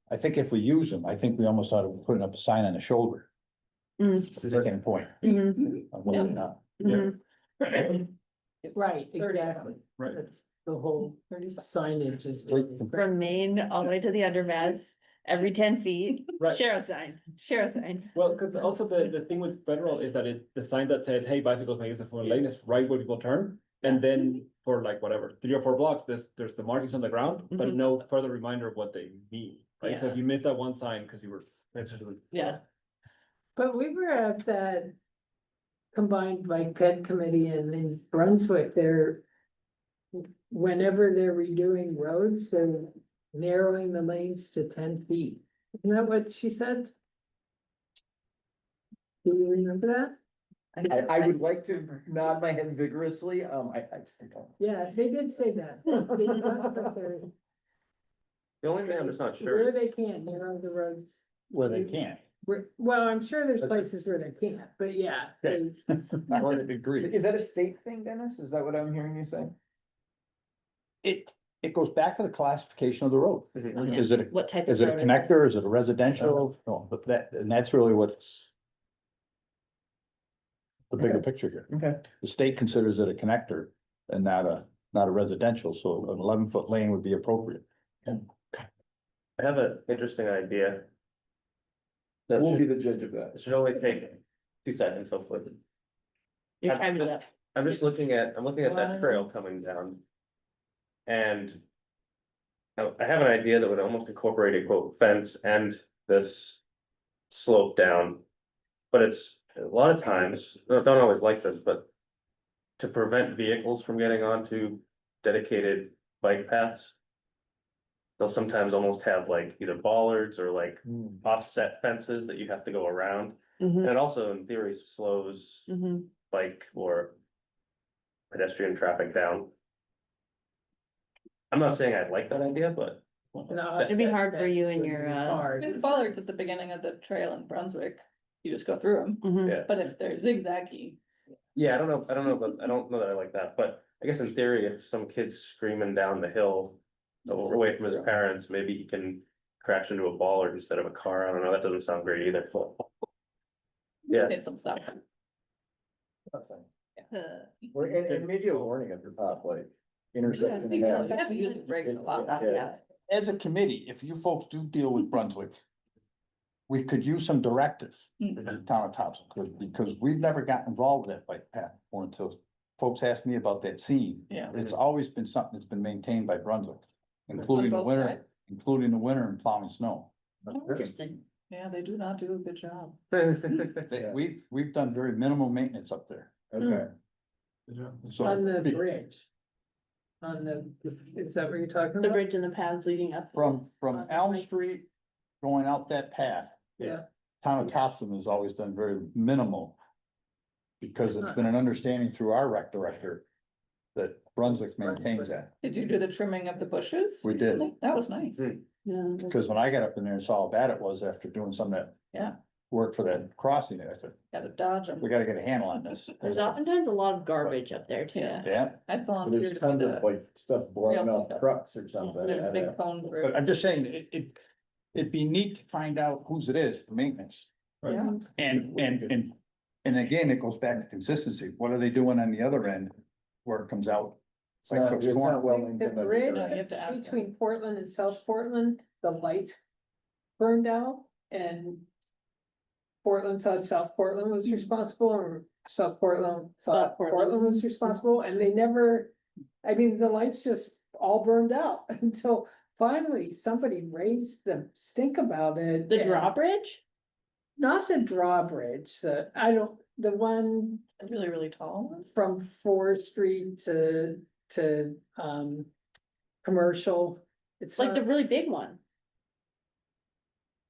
[SPEAKER 8] I think if we use them, I think we almost ought to be putting up a sign on the shoulder.
[SPEAKER 10] Mm.
[SPEAKER 8] That's the second point.
[SPEAKER 10] Mhm.
[SPEAKER 8] of whether or not.
[SPEAKER 10] Mhm.
[SPEAKER 3] Right, exactly.
[SPEAKER 9] Right.
[SPEAKER 3] That's the whole signage is.
[SPEAKER 10] From Maine all the way to the underpass, every 10 feet,
[SPEAKER 9] Right.
[SPEAKER 10] sheriff sign.
[SPEAKER 9] Well, because also the thing with federal is that the sign that says, hey, bicycles may use the four lane is right where people turn. And then for like whatever, 3 or 4 blocks, there's the markings on the ground, but
[SPEAKER 10] Mhm.
[SPEAKER 9] no further reminder of what they mean, right? So
[SPEAKER 10] Yeah.
[SPEAKER 9] if you missed that one sign because you were.
[SPEAKER 10] Yeah.
[SPEAKER 3] But we were at that combined bike ped committee in Brunswick, whenever they're redoing roads, they're narrowing the lanes to 10 feet. Isn't that what she said? Do you remember that?
[SPEAKER 1] I would like to nod my head vigorously, I don't.
[SPEAKER 3] Yeah, they did say that. They talked about their-
[SPEAKER 4] the only thing I'm just not sure
[SPEAKER 3] Where
[SPEAKER 4] is,
[SPEAKER 3] they can narrow the roads.
[SPEAKER 8] Where they can't.
[SPEAKER 3] Well, I'm sure there's places where they can't, but yeah. they-
[SPEAKER 8] I would agree.
[SPEAKER 1] Is that a state thing, Dennis? Is that what I'm hearing you say?
[SPEAKER 8] It gogoes back to the classification of the road.
[SPEAKER 10] Yeah.
[SPEAKER 8] Is it,
[SPEAKER 10] What type?
[SPEAKER 8] is it a
[SPEAKER 10] road
[SPEAKER 8] connector? Is it a residential? No, but that's really what's the bigger
[SPEAKER 1] Okay.
[SPEAKER 8] picture here.
[SPEAKER 1] Okay.
[SPEAKER 8] The state considers it a connector and not a residential, so an 11-foot lane would be appropriate.
[SPEAKER 4] I have an interesting idea. That
[SPEAKER 1] We'll be
[SPEAKER 4] should,
[SPEAKER 1] the judge of that.
[SPEAKER 4] it should only take 2 seconds, hopefully.
[SPEAKER 10] Your time is up.
[SPEAKER 4] I'm looking at that trail coming down. And I have an idea that would almost incorporate a quote fence and this slope down. But it's a lot of times, don't always like this, but to prevent vehicles from getting onto dedicated bike paths. They'll sometimes almost have like either bollards or like offset fences that you have to go around.
[SPEAKER 10] Mhm.
[SPEAKER 4] And it also in theory slows
[SPEAKER 10] Mhm.
[SPEAKER 4] bike or pedestrian traffic down. I'm not saying I like that idea, but
[SPEAKER 3] No,
[SPEAKER 10] It'd be hard for you in your,
[SPEAKER 3] Hard.
[SPEAKER 7] There's bollards at the beginning of the trail in Brunswick, you just go through them,
[SPEAKER 10] Mhm.
[SPEAKER 4] yeah,
[SPEAKER 7] but if they're zigzaggy.
[SPEAKER 4] yeah, I don't know, but I don't know that I like that, but I guess in theory, if some kid's screaming down the hill. Away from his parents, maybe he can crash into a bollard instead of a car, I don't know, that doesn't sound great either, but. Yeah,
[SPEAKER 7] Did some stuff.
[SPEAKER 1] And maybe a warning at the top, like intersection.
[SPEAKER 7] You have to use the brakes a lot.
[SPEAKER 1] Yeah.
[SPEAKER 8] As a committee, if you folks do deal with Brunswick, we could use some directive in the town of Topsham, because we've never gotten involved with that bike path or until folks asked me about that scene.
[SPEAKER 7] Yeah.
[SPEAKER 8] It's always been something that's been maintained by Brunswick, including the
[SPEAKER 7] both
[SPEAKER 8] winter,
[SPEAKER 7] sides?
[SPEAKER 8] including the winter and plowing snow.
[SPEAKER 10] Interesting.
[SPEAKER 7] Yeah, they do not do a good job.
[SPEAKER 8] They- we've done very minimal maintenance up there,
[SPEAKER 1] Okay.
[SPEAKER 8] so.
[SPEAKER 3] On the bridge. Is that what you're talking
[SPEAKER 10] The
[SPEAKER 3] about?
[SPEAKER 10] bridge and the paths leading up.
[SPEAKER 8] From Elm Street, going out that path.
[SPEAKER 3] Yeah.
[SPEAKER 8] Town of Topsham has always done very minimal. Because it's been an understanding through our rec director that Brunswick maintains that.
[SPEAKER 7] Did you do the trimming of the bushes?
[SPEAKER 8] We did.
[SPEAKER 7] recently? That was nice.
[SPEAKER 10] Yeah.
[SPEAKER 8] Because when I got up in there and saw how bad it was after doing some of that.
[SPEAKER 7] Yeah.
[SPEAKER 8] Work for that crossing, I said,
[SPEAKER 7] Gotta dodge them.
[SPEAKER 8] we gotta get a handle on this.
[SPEAKER 10] There's oftentimes a lot of garbage up there too.
[SPEAKER 8] Yeah,
[SPEAKER 7] I'd volunteer
[SPEAKER 1] There's
[SPEAKER 7] to
[SPEAKER 1] tons
[SPEAKER 7] do
[SPEAKER 1] of
[SPEAKER 7] that.
[SPEAKER 1] like stuff blowing
[SPEAKER 7] Yeah.
[SPEAKER 1] off trucks or something.
[SPEAKER 7] There's a big cone
[SPEAKER 8] but
[SPEAKER 7] group.
[SPEAKER 8] I'm just saying, it'd be neat to find out whose it is for maintenance.
[SPEAKER 7] Yeah.
[SPEAKER 8] And again, it goes back to consistency. What are they doing on the other end where it comes out?
[SPEAKER 1] It's not,
[SPEAKER 8] Cook's
[SPEAKER 1] it's
[SPEAKER 8] Corner.
[SPEAKER 1] not Wellington.
[SPEAKER 3] The
[SPEAKER 1] that'd be
[SPEAKER 3] bridge
[SPEAKER 1] correct.
[SPEAKER 7] You have to ask them.
[SPEAKER 3] between Portland and South Portland, the lights burned out and Portland thought South Portland was responsible, or South Portland thought Portland was responsible, and they never, I mean, the lights just all burned out until finally somebody raised the stink about it.
[SPEAKER 10] The
[SPEAKER 3] and-
[SPEAKER 10] drawbridge?
[SPEAKER 3] Not the drawbridge, the one
[SPEAKER 7] The really, really tall one.
[SPEAKER 3] from 4th Street to, Commercial. It's
[SPEAKER 10] Like the
[SPEAKER 3] not,
[SPEAKER 10] really big one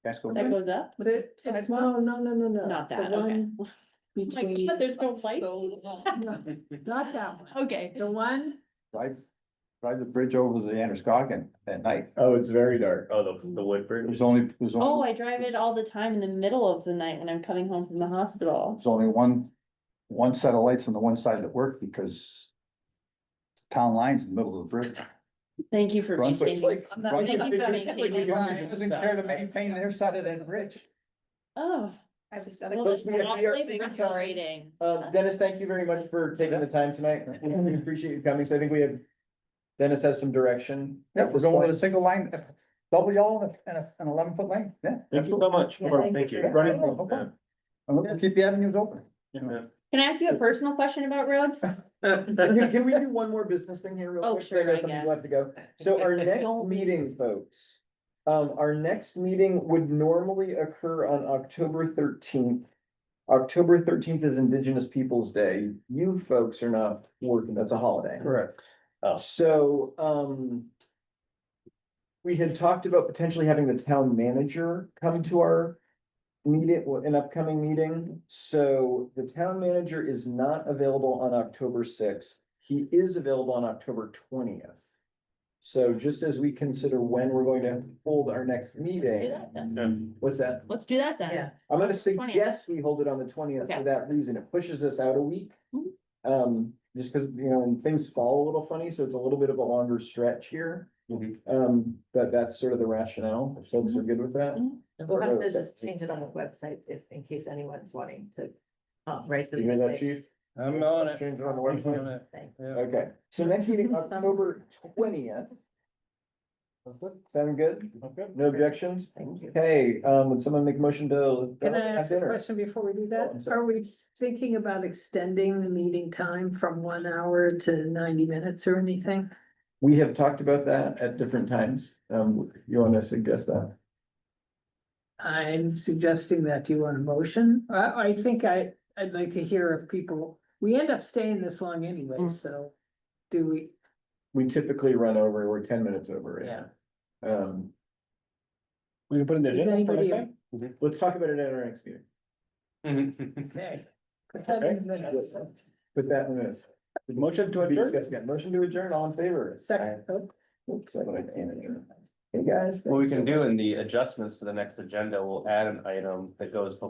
[SPEAKER 8] That's
[SPEAKER 10] that
[SPEAKER 8] good.
[SPEAKER 10] goes up?
[SPEAKER 3] it's, no, no, no, no, no.
[SPEAKER 10] Not
[SPEAKER 3] The
[SPEAKER 10] that, okay.
[SPEAKER 3] one
[SPEAKER 10] My
[SPEAKER 3] Between,
[SPEAKER 10] God, there's no light.
[SPEAKER 3] not that one,
[SPEAKER 10] Okay.
[SPEAKER 3] the one,
[SPEAKER 8] Drive the bridge over the Androscoggin at night.
[SPEAKER 1] Oh, it's very dark.
[SPEAKER 4] Oh, the wood bridge.
[SPEAKER 8] There's
[SPEAKER 10] Oh,
[SPEAKER 8] only,
[SPEAKER 10] I drive it all the time in the middle of the night when I'm coming home from the hospital.
[SPEAKER 8] there's only one set of lights on the one side that work because town line's in the middle of the bridge.
[SPEAKER 10] Thank you for
[SPEAKER 8] Brunswick's
[SPEAKER 10] maintaining.
[SPEAKER 8] like,
[SPEAKER 7] I'm not-
[SPEAKER 8] Brunswick
[SPEAKER 10] Thank you for
[SPEAKER 8] doesn't
[SPEAKER 10] maintaining line.
[SPEAKER 8] care to maintain their side of that bridge.
[SPEAKER 10] Oh.
[SPEAKER 7] I just gotta
[SPEAKER 10] Well,
[SPEAKER 7] go.
[SPEAKER 10] it's awfully frustrating.
[SPEAKER 1] Dennis, thank you very much for taking the time tonight. We appreciate you coming. So I think we have, Dennis has some direction.
[SPEAKER 8] Yeah,
[SPEAKER 1] at
[SPEAKER 8] we're
[SPEAKER 1] this
[SPEAKER 8] going with
[SPEAKER 1] point.
[SPEAKER 8] a single line, double yellow and an 11-foot lane, yeah.
[SPEAKER 9] Thank you so much.
[SPEAKER 2] Yeah,
[SPEAKER 9] for
[SPEAKER 2] thank you.
[SPEAKER 9] running
[SPEAKER 8] No, no
[SPEAKER 9] things.
[SPEAKER 8] problem. And we'll keep the avenues open.
[SPEAKER 10] Can I ask you a personal question about roads?
[SPEAKER 1] Can we do one more business thing here real
[SPEAKER 10] Oh,
[SPEAKER 1] quick? 'Cause
[SPEAKER 10] sure,
[SPEAKER 1] know
[SPEAKER 10] I
[SPEAKER 1] some
[SPEAKER 10] guess.
[SPEAKER 1] people have to go. So our next
[SPEAKER 10] Don't-
[SPEAKER 1] meeting, folks. Our next meeting would normally occur on October 13th. October 13th is Indigenous Peoples' Day. You folks are not working, that's a holiday.
[SPEAKER 9] Correct.
[SPEAKER 1] So, we had talked about potentially having the town manager come to our meeting, an upcoming meeting. So the town manager is not available on October 6th. He is available on October 20th. So just as we consider when we're going to hold our next
[SPEAKER 10] Do
[SPEAKER 1] meeting,
[SPEAKER 10] that then.
[SPEAKER 1] what's that?
[SPEAKER 10] Let's do that then.
[SPEAKER 2] Yeah.
[SPEAKER 1] I'm gonna suggest we hold it on the 20th
[SPEAKER 10] Okay.
[SPEAKER 1] for that reason. It pushes us out a week.
[SPEAKER 10] Mhm.
[SPEAKER 1] Just because, you know, and things fall a little funny, so it's a little bit of a longer stretch here. But that's sort of the rationale. If folks are good with that.
[SPEAKER 10] Mhm.
[SPEAKER 2] We'll have to just change it on the website if, in case anyone's wanting to, right?
[SPEAKER 1] You hear that, chief?
[SPEAKER 6] I'm on it.
[SPEAKER 1] Change it on the
[SPEAKER 6] I'm
[SPEAKER 1] website.
[SPEAKER 6] on it.
[SPEAKER 2] Thank
[SPEAKER 6] Yeah.
[SPEAKER 1] Okay, so next meeting, October 20th. Sound good?
[SPEAKER 9] Okay.
[SPEAKER 1] No objections?
[SPEAKER 2] Thank you.
[SPEAKER 1] Okay, would someone make a motion to?
[SPEAKER 3] can I
[SPEAKER 1] have
[SPEAKER 3] ask a
[SPEAKER 1] dinner?
[SPEAKER 3] question before we do
[SPEAKER 1] Oh,
[SPEAKER 3] that?
[SPEAKER 1] I'm sorry.
[SPEAKER 3] Are we thinking about extending the meeting time from 1 hour to 90 minutes or anything?
[SPEAKER 1] We have talked about that at different times. You wanna suggest that?
[SPEAKER 3] I'm suggesting that. Do you want a motion? I think I'd like to hear if people, we end up staying this long anyway,
[SPEAKER 10] Mm.
[SPEAKER 3] so do we?
[SPEAKER 1] We typically run over, we're 10 minutes over.
[SPEAKER 3] Yeah.
[SPEAKER 9] We can put in the
[SPEAKER 3] Is
[SPEAKER 9] agenda for next
[SPEAKER 3] anybody-
[SPEAKER 9] time.
[SPEAKER 1] Let's talk about it at our next meeting.
[SPEAKER 3] Okay. Put that in the minutes.
[SPEAKER 1] Put that in the minutes.
[SPEAKER 9] Motion to
[SPEAKER 1] Be
[SPEAKER 9] adjourn?
[SPEAKER 1] discussed again. Motion to adjourn, all in favor?
[SPEAKER 3] Second, oh,
[SPEAKER 1] Oops, I can't adjourn. Hey, guys.
[SPEAKER 4] What we
[SPEAKER 1] thanks
[SPEAKER 4] can
[SPEAKER 1] so
[SPEAKER 4] do
[SPEAKER 1] much.
[SPEAKER 4] in the adjustments to the next agenda, we'll add an item that goes